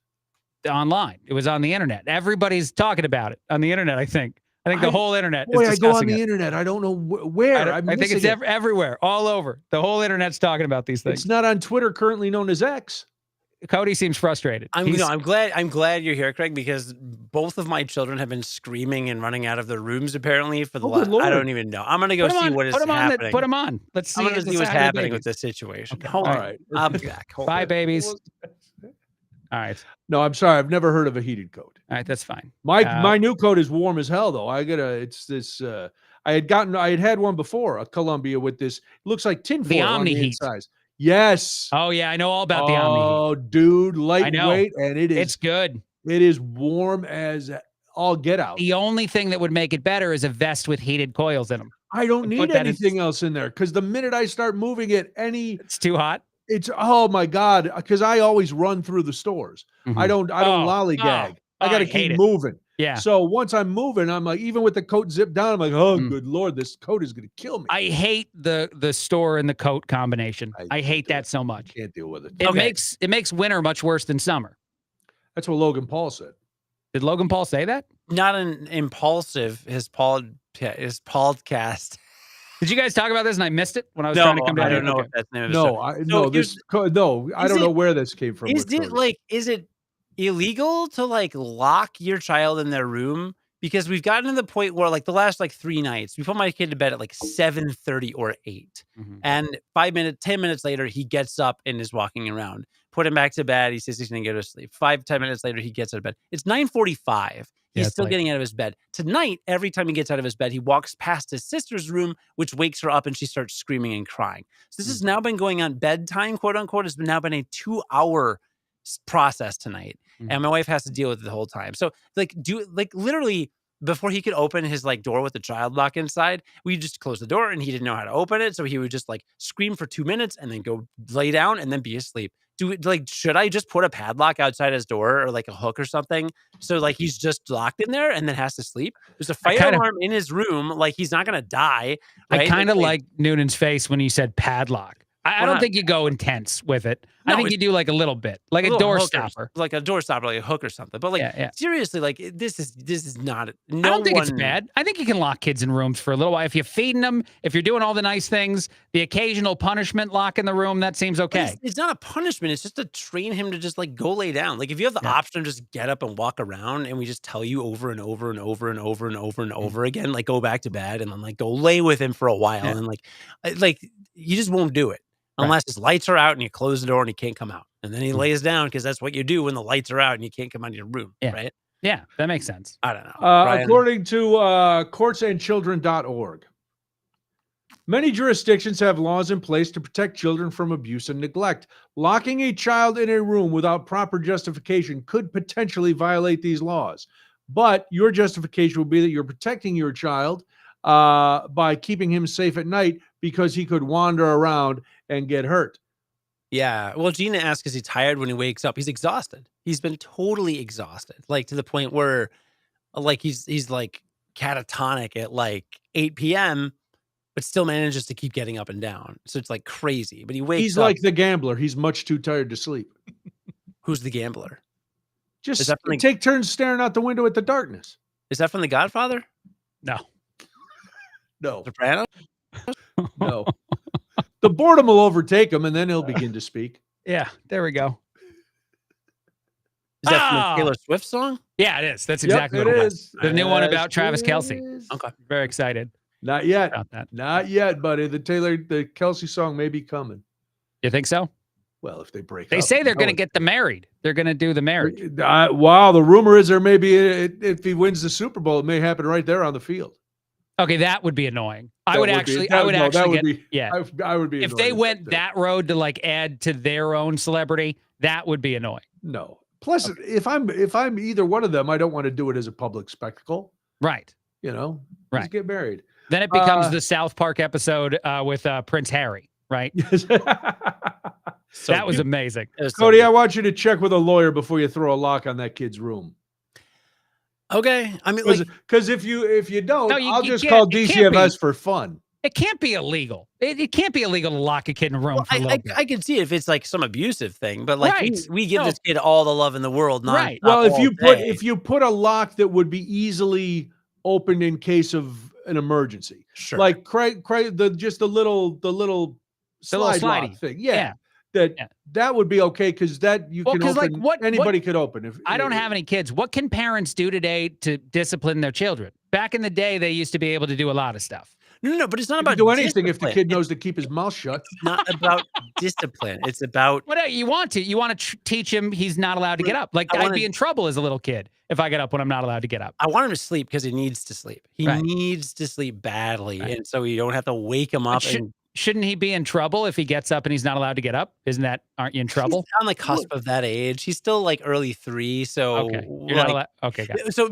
Online. It was on the internet. Everybody's talking about it on the internet. I think the whole internet is discussing I go on the internet. I don't know where. I think it's everywhere, all over. The whole internet's talking about these things. It's not on Twitter, currently known as X. Cody seems frustrated. I'm glad you're here, Craig, because both of my children have been screaming and running out of their rooms apparently for the last. I don't even know. I'm gonna go see what is happening. Put them on. Let's see. I'm gonna see what's happening with this situation. Okay. Hold on. All right. I'll be back. Bye, babies. All right. No, I'm sorry. I've never heard of a heated coat. All right, that's fine. My new coat is warm as hell, though. It's this. I had had one before, a Columbia with this. It looks like tinfoil. The Omni Heat size. Yes. Oh yeah, I know all about the Omni Heat. Oh, dude, lightweight, and it's good. It is warm as all get out. The only thing that would make it better is a vest with heated coils in them. I don't need anything else in there because the minute I start moving it, it's too hot. Oh my God, because I always run through the stores. Mm-hmm. I don't lollygag. I got to keep moving. Yeah. So once I'm moving, I'm like, even with the coat zipped down, I'm like, oh, good Lord, this coat is going to kill me. I hate the store and the coat combination. I hate that so much. Can't deal with it. It makes winter much worse than summer. That's what Logan Paul said. Did Logan Paul say that? Not an impulsive. His podcast. Did you guys talk about this and I missed it when I was trying to come down? I don't know what that's name of I don't know where this came from. Is it illegal to lock your child in their room because we've gotten to the point where like the last like 3 nights, we put my kid to bed at like 7:30 or 8. And 10 minutes later, he gets up and is walking around. Put him back to bed. He says he's going to go to sleep. 10 minutes later, he gets out of bed. It's 9:45. He's still getting out of his bed. Tonight, every time he gets out of his bed, he walks past his sister's room, which wakes her up and she starts screaming and crying. So this has now been going on bedtime, quote unquote. It's now been a 2-hour process tonight. And my wife has to deal with it the whole time. So literally before he could open his like door with the child lock inside, we just closed the door and he didn't know how to open it. So he would just like scream for 2 minutes and then go lay down and then be asleep. Should I just put a padlock outside his door or like a hook or something? So like he's just locked in there and then has to sleep. There's a fire alarm in his room. Like he's not going to die. Right? I kind of like Noonan's face when he said padlock. I don't think you go intense with it. No, I think you do like a little bit, like a door stopper, like a door stopper, like a hook or something. But like seriously, like this is not. I don't think it's bad. I think you can lock kids in rooms for a little while if you're feeding them, if you're doing all the nice things. The occasional punishment lock in the room, that seems okay. It's not a punishment. It's just to train him to just like go lay down. Like if you have the option to just get up and walk around, and we just tell you over and over and over and over and over and over again, like go back to bed and then like go lay with him for a while, and like you just won't do it. Unless his lights are out and you close the door and he can't come out. And then he lays down because that's what you do when the lights are out and you can't come out of your room, right? Yeah, that makes sense. I don't know. According to courtsandchildren.org, many jurisdictions have laws in place to protect children from abuse and neglect. Locking a child in a room without proper justification could potentially violate these laws. But your justification will be that you're protecting your child by keeping him safe at night because he could wander around and get hurt. Yeah. Well, Gina asks, is he tired when he wakes up? He's exhausted. He's been totally exhausted, like to the point where like he's like catatonic at like 8 p.m., but still manages to keep getting up and down. So it's like crazy. But he wakes up. He's like the gambler. He's much too tired to sleep. Who's the gambler? Just take turns staring out the window at the darkness. Is that from The Godfather? No. Sopranos? No. The boredom will overtake him, and then he'll begin to speak. Yeah, there we go. Is that from a Taylor Swift song? Yeah, it is. That's exactly what it is. The new one about Travis Kelce. Okay. Very excited. Not yet. About that. Not yet, buddy. The Kelce song may be coming. You think so? Well, if they break up. They say they're going to get the married. They're going to do the married. Wow. The rumor is there may be, if he wins the Super Bowl, it may happen right there on the field. Okay, that would be annoying. I would be. If they went that road to like add to their own celebrity, that would be annoying. No. Plus, if I'm either one of them, I don't want to do it as a public spectacle. Right. You know. Right. Just get married. Then it becomes the South Park episode with Prince Harry. Right. Yes. That was amazing. Cody, I want you to check with a lawyer before you throw a lock on that kid's room. Okay, I mean, because if you don't, I'll just call DCFS for fun. It can't be illegal. It can't be illegal to lock a kid in a room for a little bit. I can see if it's like some abusive thing, but like we give this kid all the love in the world. Not well, if you put a lock that would be easily opened in case of an emergency, sure, like the little slide lock thing, that would be okay because that you can open. Like anybody could open. If I don't have any kids, what can parents do today to discipline their children? Back in the day, they used to be able to do a lot of stuff. No, but it's not about do anything if the kid knows to keep his mouth shut. It's not about discipline. It's about what you want to. You want to teach him he's not allowed to get up. Like I'd be in trouble as a little kid if I get up when I'm not allowed to get up. I want him to sleep because he needs to sleep. He needs to sleep badly, and so you don't have to wake him up. Shouldn't he be in trouble if he gets up and he's not allowed to get up? Aren't you in trouble? He's on the cusp of that age. He's still like early 3, so okay. You're not allowed. Okay, got it. So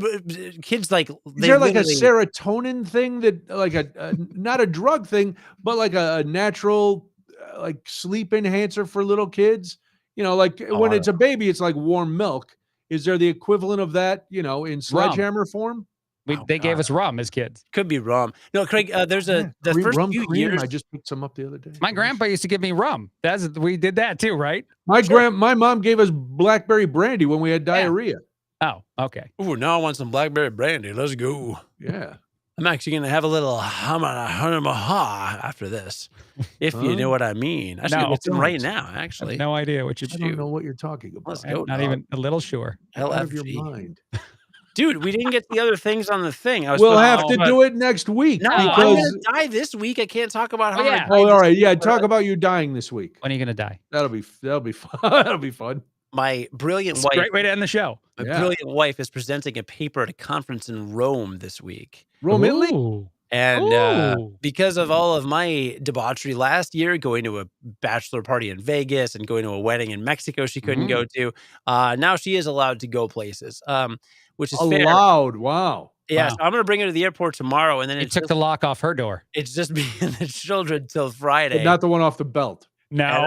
kids like is there like a serotonin thing that like a not a drug thing, but like a natural like sleep enhancer for little kids? You know, like when it's a baby, it's like warm milk. Is there the equivalent of that? You know, in sledgehammer form? They gave us rum as kids. Could be rum. No, Craig, there's the first rum few cream. years. I just picked some up the other day. My grandpa used to give me rum. We did that too, right? My mom gave us blackberry brandy when we had diarrhea. Oh, okay. Ooh, now I want some blackberry brandy. Let's go. Yeah. I'm actually going to have a little hamaha after this, if you know what I mean. I should get some right now, actually. I have no idea what you do. I don't know what you're talking about. Let's go, not even a little sure. Out of your mind. Dude, we didn't get the other things on the thing. We'll have to do it next week. No, I'm because gonna die this week. I can't talk about how. Oh, yeah. I'm gonna die all right. this Yeah, week, talk about you dying this week. When are you going to die? That'll be fun. That'll be fun. My brilliant It's a wife. great way to end the show. My brilliant wife is presenting a paper at a conference in Rome this week. Rome, Italy? Ooh. And because of all of my debauchery last year, going to a bachelor party in Vegas and going to a wedding in Mexico she couldn't go to, now she is allowed to go places, which is allowed. Fair. Wow. Yeah, Wow. So I'm going to bring her to the airport tomorrow, and then It took the lock off her door. It's just me and the children till Friday. But not the one off the belt. No.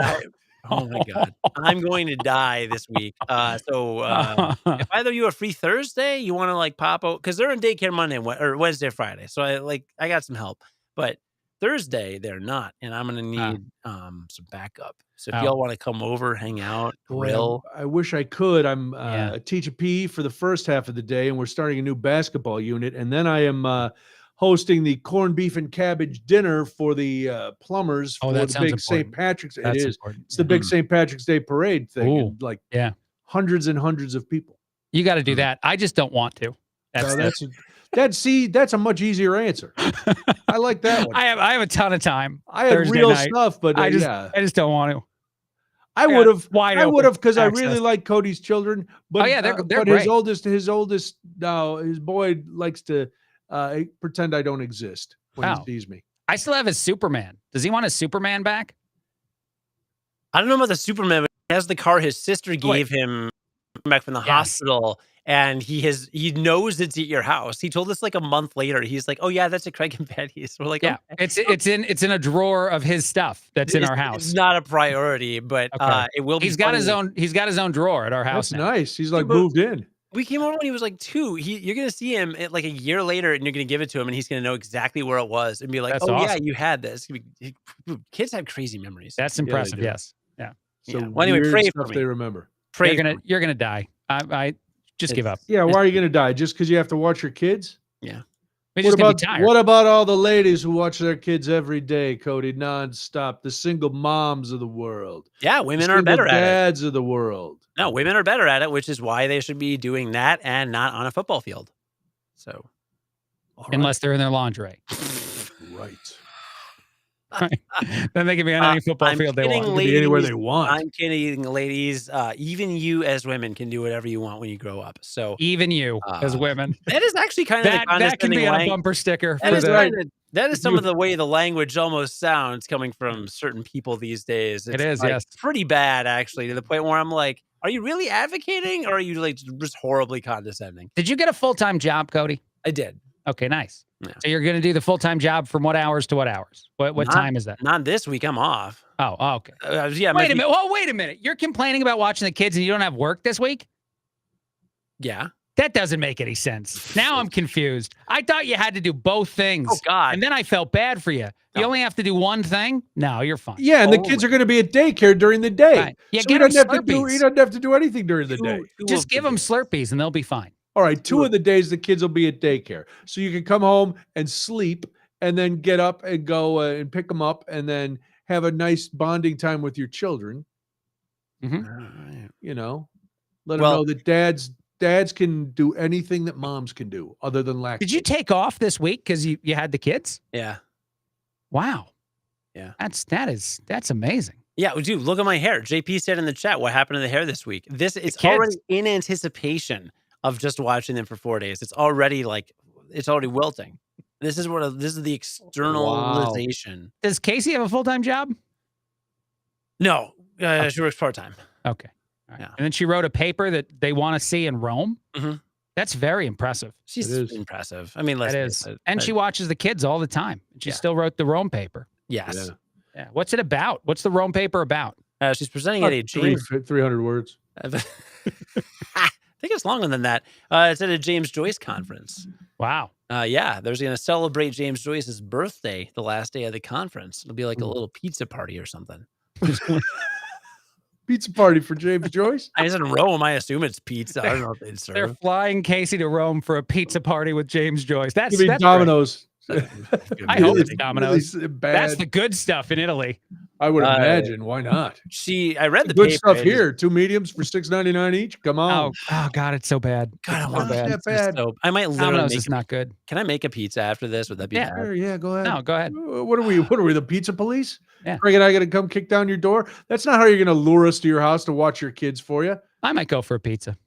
Oh my God. I'm going to die this week. If either of you are free Thursday, you want to like pop out because they're in daycare Monday or Wednesday, Friday. So I got some help, but Thursday they're not, and I'm gonna need some backup. So if y'all want to come over, hang out, grill. I wish I could. I'm teaching PE for the first half of the day, and we're starting a new basketball unit, and then I am hosting the corned beef and cabbage dinner for the plumbers for the big St. Patrick's. That's it is. important. It's the big St. Patrick's Day parade thing. Ooh. And like hundreds and hundreds of people. You got to do that. I just don't want to. That's a much easier answer. I like that one. I have a ton of time. I had Thursday real night. stuff, but I just don't want to. I would have because I access. really like Cody's children. But they're but great. his oldest now his boy likes to pretend I don't exist when he sees me. I still have his Superman. Does he want his Superman back? I don't know about the Superman, but he has the car his sister gave him back from the hospital, and he knows it's at your house. He told us like a month later. He's like, "Oh yeah, that's a Craig and Betty's." We're like, "Yeah, okay. it's in a drawer of his stuff that's in our house." It's not a priority, but it will be. He's got his own drawer at our house. That's nice. He's like moved in. We came over when he was like 2. You're gonna see him like a year later, and you're gonna give it to him, and he's gonna know exactly where it was, and be like, That's "Oh awesome. yeah, you had this." Kids have crazy memories. That's impressive. Yes. Yeah. So well, anyway, pray for me. They remember. Pray. You're gonna die. I just give up. Yeah. Why are you gonna die? Just because you have to watch your kids? Yeah. What about all the ladies who watch their kids every day, Cody, nonstop? The single moms of the world. Yeah, women are better at it. Dads of the world. No, women are better at it, which is why they should be doing that and not on a football field. So, unless they're in their lingerie, right? Then they can be on any football field they want. Ladies, anywhere they want. I'm kidding, ladies. Even you as women can do whatever you want when you grow up. So even you as women, that is actually kind of that can be on a bumper sticker. That is some of the way the language almost sounds coming from certain people these days. It's yes, pretty bad actually, to the point where I'm like, are you really advocating, or are you like just horribly condescending? Did you get a full-time job, Cody? I did. Okay, nice. Yeah. So you're going to do the full-time job from what hours to what hours? What time is that? Not this week. I'm off. Oh, okay. Yeah. Wait a minute. Well, wait a minute. You're complaining about watching the kids and you don't have work this week? Yeah. That doesn't make any sense. Now I'm confused. I thought you had to do both things. Oh, God. And then I felt bad for you. You only have to do one thing? No, you're fine. Yeah, and the kids are going to be at daycare during the day. Right. Yeah, so he doesn't have to do anything during the day. Just give them Slurpees and they'll be fine. All right, 2 of the days the kids will be at daycare. So you can come home and sleep and then get up and go and pick them up and then have a nice bonding time with your children. Mm-hmm. You know, let them know that dads can do anything that moms can do other than lactate. Did you take off this week because you had the kids? Yeah. Wow. Yeah. That's amazing. Yeah, dude, look at my hair. JP said in the chat, what happened to the hair this week? It's already in anticipation of just watching them for 4 days. It's already wilting. This is the externalization. Wow. Does Casey have a full-time job? No, she works part-time. Okay. All right. Yeah. And then she wrote a paper that they want to see in Rome. Mm-hmm. That's very impressive. She's impressive. I mean, that is. And she watches the kids all the time. She still wrote the Rome paper. Yes. Yeah. What's it about? What's the Rome paper about? She's presenting at a James 300 words. I think it's longer than that. It's at a James Joyce conference. Wow. Yeah, they're going to celebrate James Joyce's birthday the last day of the conference. It'll be like a little pizza party or something. Pizza party for James Joyce? I said Rome. I assume it's pizza. I don't know if they'd serve. They're flying Casey to Rome for a pizza party with James Joyce. That's Domino's. I hope it's Domino's. Really That's the good stuff in Italy. I would imagine. Why not? I read the Good paper. stuff here. 2 mediums for $6.99 each. Come on. Oh God, it's so bad. God, I It's so want bad. that bad. So I might literally Domino's make is not good. Can I make a pizza after this? Would that be bad? Sure, yeah, go ahead. No, go ahead. What are we? What are we? The pizza police? Yeah. Craig and I going to come kick down your door? That's not how you're going to lure us to your house to watch your kids for you. I might go for a pizza.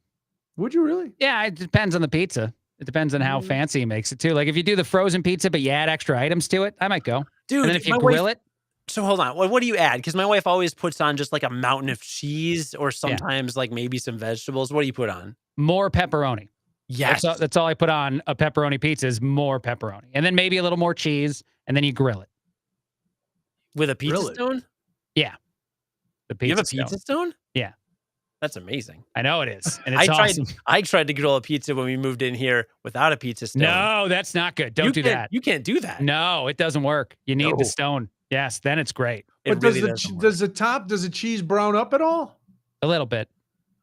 Would you really? Yeah, it depends on the pizza. It depends on how fancy he makes it too. Like if you do the frozen pizza, but you add extra items to it, I might go. Dude, And then if you my grill wife- it, So hold on. What do you add? Because my wife always puts on just like a mountain of cheese or sometimes like maybe some vegetables. What do you put on? more pepperoni. Yes. That's all I put on a pepperoni pizza is more pepperoni. And then maybe a little more cheese, and then you grill it. With a pizza Grill it? stone? The pizza You have a stone. pizza stone? Yeah. That's amazing. I know it is. And it's awesome. I tried to grill a pizza when we moved in here without a pizza stone. No, that's not good. Don't do that. You can't do that. No, it doesn't work. You need No. the stone. Yes, then it's great. It But really does doesn't work. does the cheese brown up at all? A little bit.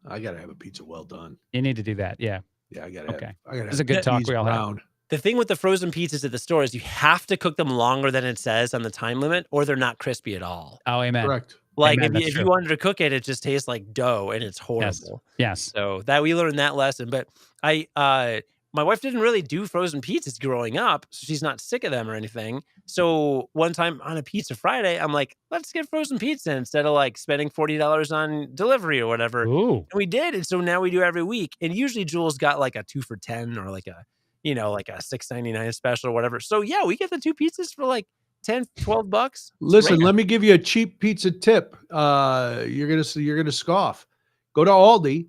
I got to have a pizza well done. You need to do that. Yeah. Yeah, I got to Okay. I got to This is a good talk we all have. The thing with the frozen pizzas at the store is you have to cook them longer than it says on the time limit, or they're not crispy at all. Oh, amen. Correct. Like Amen, that's if true. you undercook it, it just tastes like dough and it's horrible. Yes. So that we learned that lesson. But my wife didn't really do frozen pizzas growing up, so she's not sick of them or anything. So one time on a Pizza Friday, I'm like, let's get frozen pizza instead of like spending $40 on delivery or whatever. Ooh. And we did, and so now we do every week. And usually Jules got like a 2 for $10 or like a $6.99 special or whatever. So yeah, we get the 2 pizzas for like $10, $12. Listen, Great. let me give you a cheap pizza tip. You're gonna scoff. Go to Aldi.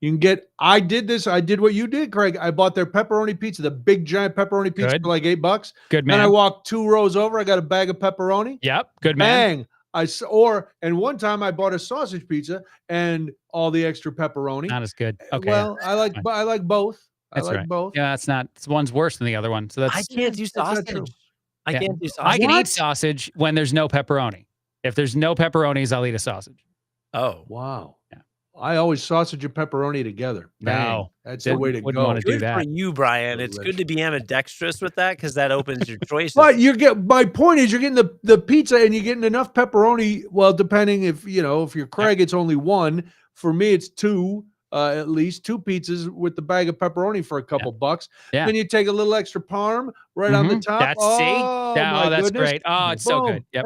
You can get. I did this. I did what you did, Craig. I bought their pepperoni pizza, the big giant pepperoni pizza Good. for like $8. Good Then I man. walked 2 rows over. I got a bag of pepperoni. Yep. Good man. Bang! And one time I bought a sausage pizza and all the extra pepperoni. Not as good. Okay. Well, I like both. That's I like right. both. Yeah, it's not. One's worse than the other one. So that's. I can't do That's not sausage. true. I Yeah. can't do sausage. I can What? eat sausage when there's no pepperoni. If there's no pepperonis, I'll eat a sausage. Oh, Wow. Yeah. I always sausage and pepperoni together. Bang. No. That's the way to Wouldn't go. wanna do good that. for you, Brian. It's good to be ambidextrous with that because that opens your choices. But my point is you're getting the pizza and you're getting enough pepperoni. Well, depending if you're Craig, it's only 1. For me, it's 2, at least 2 pizzas with the bag of pepperoni for a couple bucks. Yeah. Then you take a little extra parm right on the Mhm. top. That's Oh, my that's goodness. great. Oh, it's so Boom. good. Yep.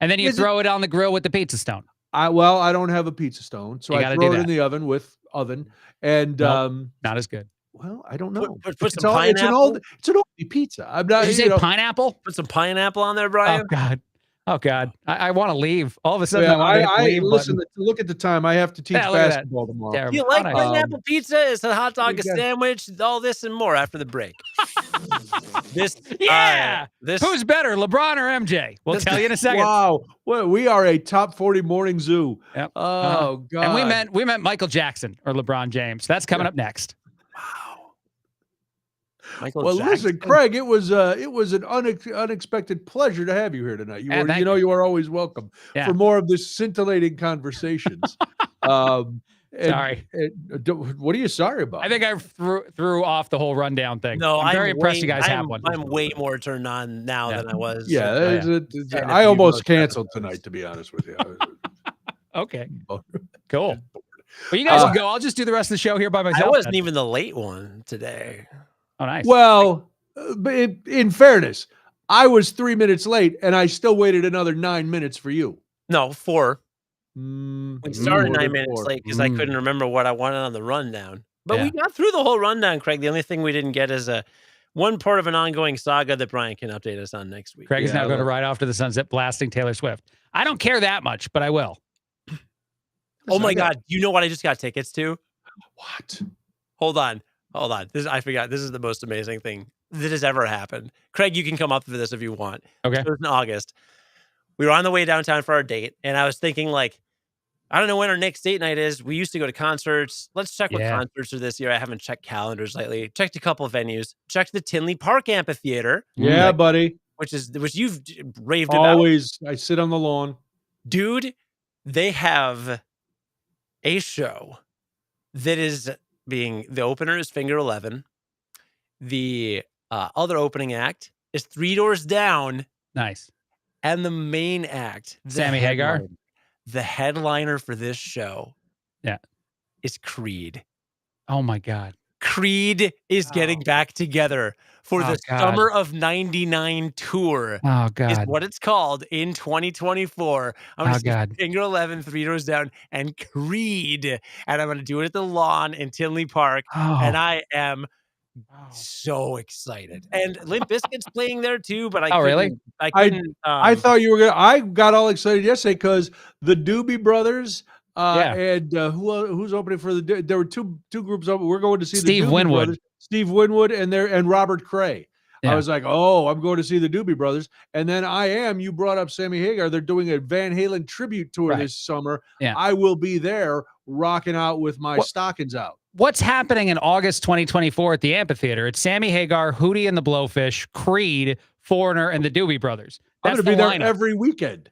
And then you is it- throw it on the grill with the pizza stone. I don't have a pizza stone, so You I gotta throw do it in that. the oven with oven. And Nope. Not as good. well, I don't know. Put It's some pineapple. It's an oldie pizza. I'm not. Did you say pineapple? Put some pineapple on there, Oh Brian. God. Oh God. I want to leave. All of a sudden, Yeah, I want to hit the leave listen. button. Look at the time. I have to teach Yeah, look at that. basketball tomorrow. Terrible. Do you like Oh, nice. pineapple pizza? Is a hot dog, a Yeah. sandwich, all this and more after the break. This, Yeah. this. Who's better, LeBron or MJ? We'll tell you in a second. Wow. Well, we are a top 40 morning zoo. Yep. Oh God. And we meant Michael Jackson or LeBron James. That's coming up next. Michael Well, Jackson. listen, Craig, it was an unexpected pleasure to have you here tonight. thank You are always welcome Yeah. for more of this scintillating conversations. Sorry. What are you sorry about? I think I threw off the whole rundown thing. No, I'm very impressed way- you guys I'm, have one. I'm way more turned on now Yeah. than I was. Yeah, And I if you almost look- canceled tonight, to be honest with you. Okay. Oh. Cool. Well, you guys can go. I'll just do the rest of the show here by myself. I wasn't then. even the late one today. Oh, nice. Well, but in fairness, I was 3 minutes late, and I still waited another 9 minutes for you. No, 4. Mm, We started more 9 than minutes 4. late because I couldn't remember what I wanted on the rundown. But we got through the whole rundown, Craig. The only thing we didn't get is one part of an ongoing saga that Brian can update us on next week. Craig is Yeah, now going to well- ride off to the sunset blasting Taylor Swift. I don't care that much, but I will. Oh my I got- God. You know what I just got tickets to? What? Hold on. I forgot. This is the most amazing thing that has ever happened. Craig, you can come up for this if you want. Okay. So it was in August. We were on the way downtown for our date, and I was thinking, like, I don't know when our next date night is. We used to go to concerts. Let's check what Yeah. concerts are this year. I haven't checked calendars lately. Checked a couple of venues. Checked the Tinley Park Amphitheater, Yeah, buddy. which you've raved about. Always, I sit on the lawn. Dude, they have a show that is the opener is Finger 11. The other opening act is Three Doors Down, Nice. And the main act, Sammy Hagar? the headliner for this show, Yeah, is Creed. Oh my God. Creed is getting back together for the Summer of '99 tour. Oh Is God. what it's called in 2024. I'm going to God. see Finger 11, Three Doors Down, and Creed, and I'm going to do it at the Lawn in Tinley Park, and I am so excited. And Limp Bizkit's playing there too, but I couldn't. Really? I couldn't. I thought you were gonna. I got all excited yesterday because the Doobie Brothers. Yeah. And who's opening for the? There were two groups open. We're going to see Steve the Doobie Winwood. Brothers, Steve Winwood, and Robert Cray. Yeah. I was like, oh, I'm going to see the Doobie Brothers, and then you brought up Sammy Hagar. They're doing a Van Halen tribute tour this summer. Yeah. I will be there, rocking out with my stockings out. What's happening in August 2024 at the amphitheater? It's Sammy Hagar, Hootie and the Blowfish, Creed, Foreigner, and the Doobie Brothers. I'm going to be there every weekend,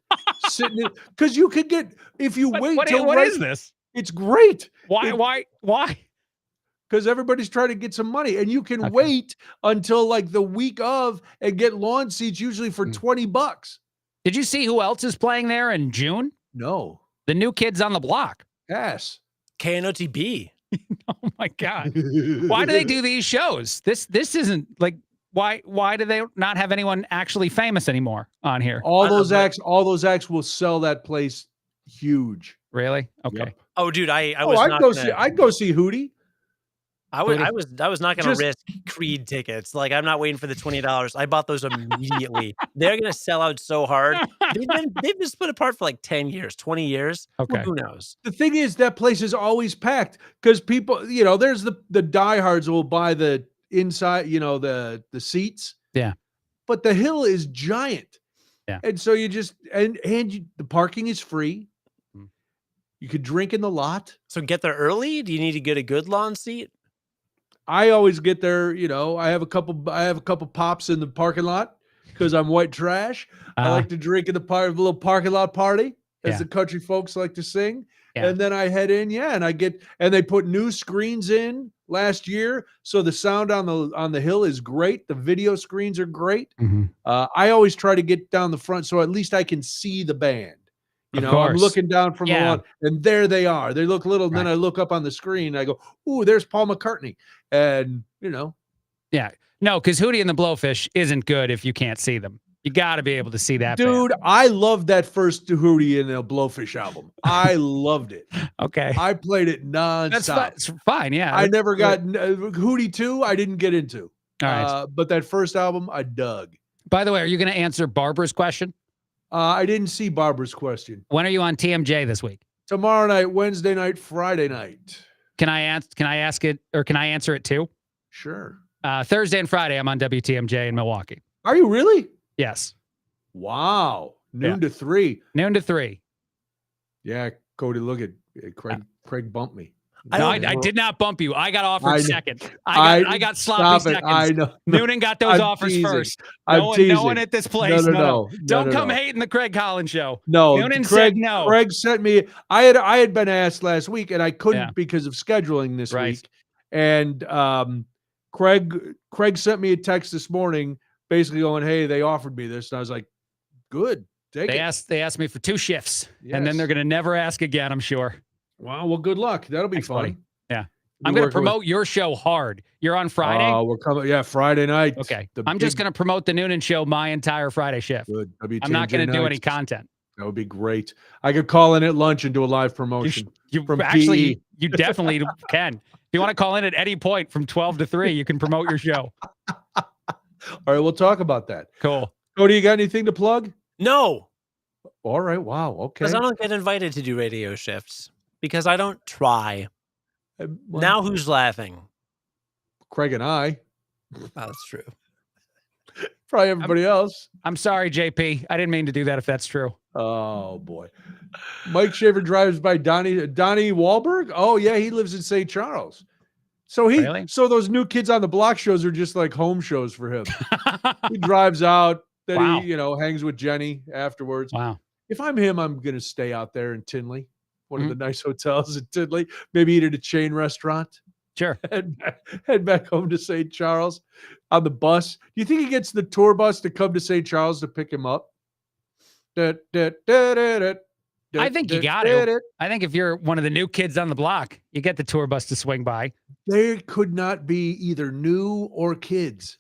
sitting in, because you could get if you wait till what is this? It's great. Why? Because everybody's trying to get some money, and you can wait until like the week of and get lawn seats usually for $20. Did you see who else is playing there in June? No, the New Kids on the Block. Yes, KNOTB. Oh my God! Why do they do these shows? This isn't like. Why do they not have anyone actually famous anymore on here? All those acts will sell that place huge. Really? Okay. Yep. Oh, dude, I'd go see Hootie. I was not going to risk Creed tickets. Like, I'm not waiting for the $20. I bought those immediately. They're going to sell out so hard. They've been split apart for like 10 years, 20 years. Okay. Well, who knows? The thing is, that place is always packed because people, there's the diehards will buy the inside, the seats. Yeah. But the hill is giant. Yeah. And so you just, the parking is free. You could drink in the lot. So get there early? Do you need to get a good lawn seat? I always get there, I have a couple pops in the parking lot because I'm white trash. I like to drink in the little parking lot party, as the country folks like to sing. Yeah. And then I head in, and they put new screens in last year, so the sound on the hill is great. The video screens are great. Mm-hmm. I always try to get down the front so at least I can see the band. I'm looking down from the lawn, and there they are. They look little, and then I look up on the screen, and I go, "Ooh, there's Paul McCartney," and yeah, no, because Hootie and the Blowfish isn't good if you can't see them. You got to be able to see that. Dude, band. I loved that first Hootie and the Blowfish album. I loved it. Okay. I played it nonstop. That's fine, yeah. I never got Hootie 2, I didn't get into. All right. But that first album, I dug. By the way, are you going to answer Barbara's question? I didn't see Barbara's question. When are you on TMJ this week? Tomorrow night, Wednesday night, Friday night. Can I ask it, or can I answer it too? Sure. Thursday and Friday, I'm on WTMJ in Milwaukee. Are you really? Yes. Wow. Noon to 3. Noon to 3. Yeah, Cody, look at Craig bumped me. No, I did not bump you. I got offered second. I got sloppy seconds. I know. Noonan got those offers first. No one at this place. No. Don't come hating the Craig Collins show. No. Noonan said no. Craig sent me. I had been asked last week, and I couldn't because of scheduling this week. And Craig sent me a text this morning, basically going, "Hey, they offered me this," and I was like, "Good, take it." They asked me for 2 shifts, and then they're going to never ask again, I'm sure. Wow. Well, good luck. That'll be fun. Buddy. Yeah. I'm going to promote your show hard. You're on Friday? Oh, we're coming. Yeah, Friday night. Okay. I'm just going to promote the Noonan show my entire Friday shift. Good. I'm not going to do any content. That would be great. I could call in at lunch and do a live promotion. You from actually, PE. you definitely can. If you want to call in at any point from 12 to 3, you can promote your show. All right, we'll talk about that. Cool. Cody, you got anything to plug? No. All right. Wow. Okay. Because I don't get invited to do radio shifts. Because I don't try. Now who's laughing? Craig and I. Oh, that's true. Probably everybody else. I'm sorry, JP. I didn't mean to do that if that's true. Oh, boy. Mike Shaver drives by Donnie Wahlberg. Oh, yeah. He lives in St. Charles. So so those New Kids on the Block shows are just like home shows for him. He drives out. Then he, hangs with Jenny afterwards. Wow. If I'm him, I'm going to stay out there in Tinley. One of the nice hotels in Tinley, maybe eat at a chain restaurant. Sure. Head back home to St. Charles on the bus. Do you think he gets the tour bus to come to St. Charles to pick him up? I think you got to. I think if you're one of the new kids on the block, you get the tour bus to swing by. They could not be either new or kids.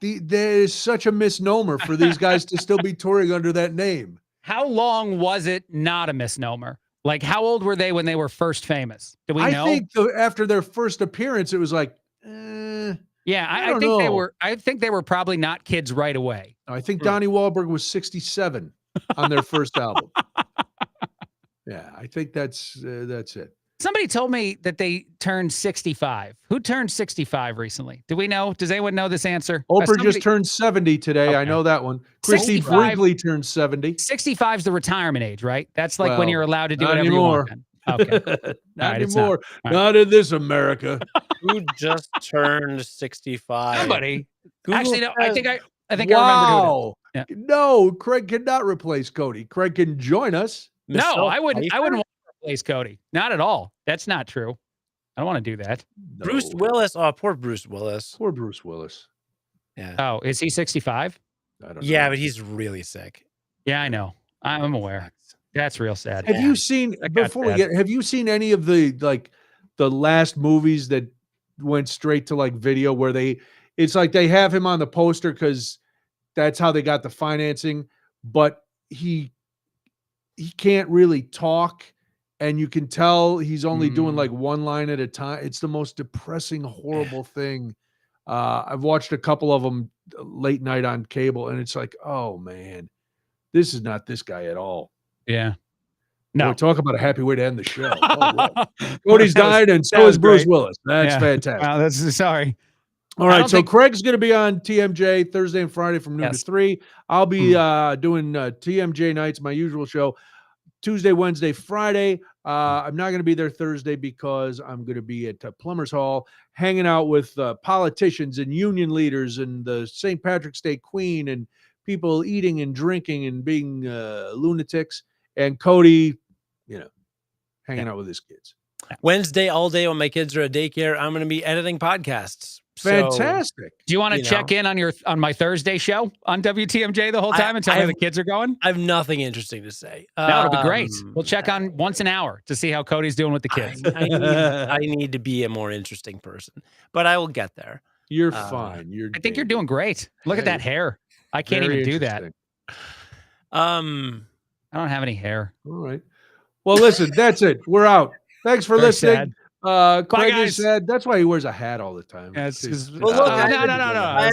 There is such a misnomer for these guys to still be touring under that name. How long was it not a misnomer? Like, how old were they when they were first famous? Do we know? I think after their first appearance, it was like, yeah, I think they were. I think they were probably not kids right away. I think Donnie Wahlberg was 67 on their first album. Yeah, I think that's it. Somebody told me that they turned 65. Who turned 65 recently? Do we know? Does anyone know this answer? Oprah just turned 70 today. Okay. I know that one. Christy Brinkley turned 70. 65 is the retirement age, right? That's like when you're allowed to do whatever anymore. you want. Then. Okay. Not anymore. Not in this America. Who just turned 65? Somebody. Actually, no, I think I remember who it is. Yeah. No, Craig cannot replace Cody. Craig can join us. No, I wouldn't want to replace Cody. Not at all. That's not true. I don't want to do that. No. Bruce Willis. Oh, poor Bruce Willis. Poor Bruce Willis. Yeah. Oh, is he 65? I don't know. Yeah, but he's really sick. Yeah, I know. I'm aware. That's real sad. Have you seen have you seen any of the last movies that went straight to like video where it's like they have him on the poster because that's how they got the financing, but he can't really talk, and you can tell he's only doing like one line at a time. It's the most depressing, horrible thing. I've watched a couple of them late night on cable, and it's like, oh man, this is not this guy at all. Yeah. No. Boy, talk about a happy way to end the show. Oh, wow. Cody's died, and so is Bruce Willis. That's fantastic. Wow, sorry. All right, so Craig's going to be on TMJ Thursday and Friday from noon to 3. I'll be doing TMJ nights, my usual show, Tuesday, Wednesday, Friday. I'm not going to be there Thursday because I'm going to be at Plumbers Hall hanging out with politicians and union leaders and the St. Patrick's Day Queen and people eating and drinking and being lunatics. And Cody, hanging out with his kids. Wednesday all day when my kids are at daycare, I'm going to be editing podcasts. Fantastic. Do you want to check in on my Thursday show on WTMJ the whole time and tell me how the kids are going? I have nothing interesting to say. That'll be great. We'll check on once an hour to see how Cody's doing with the kids. I need to be a more interesting person, but I will get there. You're fine. I think you're doing great. Look at that hair. I can't even do that. I don't have any hair. All right. Well, listen, that's it. We're out. Thanks for listening. Craig is sad. That's why he wears a hat all the time. No. I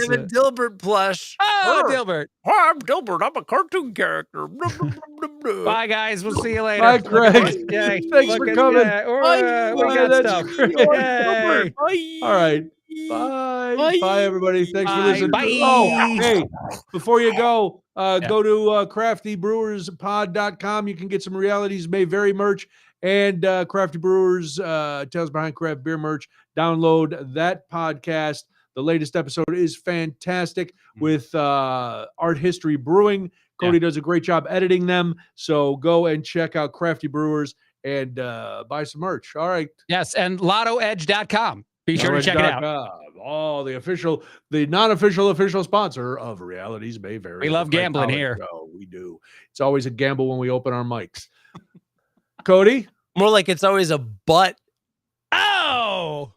have a Dilbert plush. Oh, Dilbert. I'm Dilbert. I'm a cartoon character. Bye, guys. We'll see you later. Bye, Craig. Thanks for coming. We got stuff. All right. Bye. Bye, everybody. Thanks for listening. Bye. Oh, hey, before you go, go to craftybrewerspod.com. You can get some Realities May Vary merch and Crafty Brewers Tales Behind Craft Beer merch. Download that podcast. The latest episode is fantastic with Art History Brewing. Cody does a great job editing them. So go and check out Crafty Brewers and buy some merch. All right. Yes, and lottoedge.com. Be sure to check it out. The non-official, official sponsor of Realities May Vary. We love gambling here. Oh, we do. It's always a gamble when we open our mics. Cody? More like it's always a butt. Oh!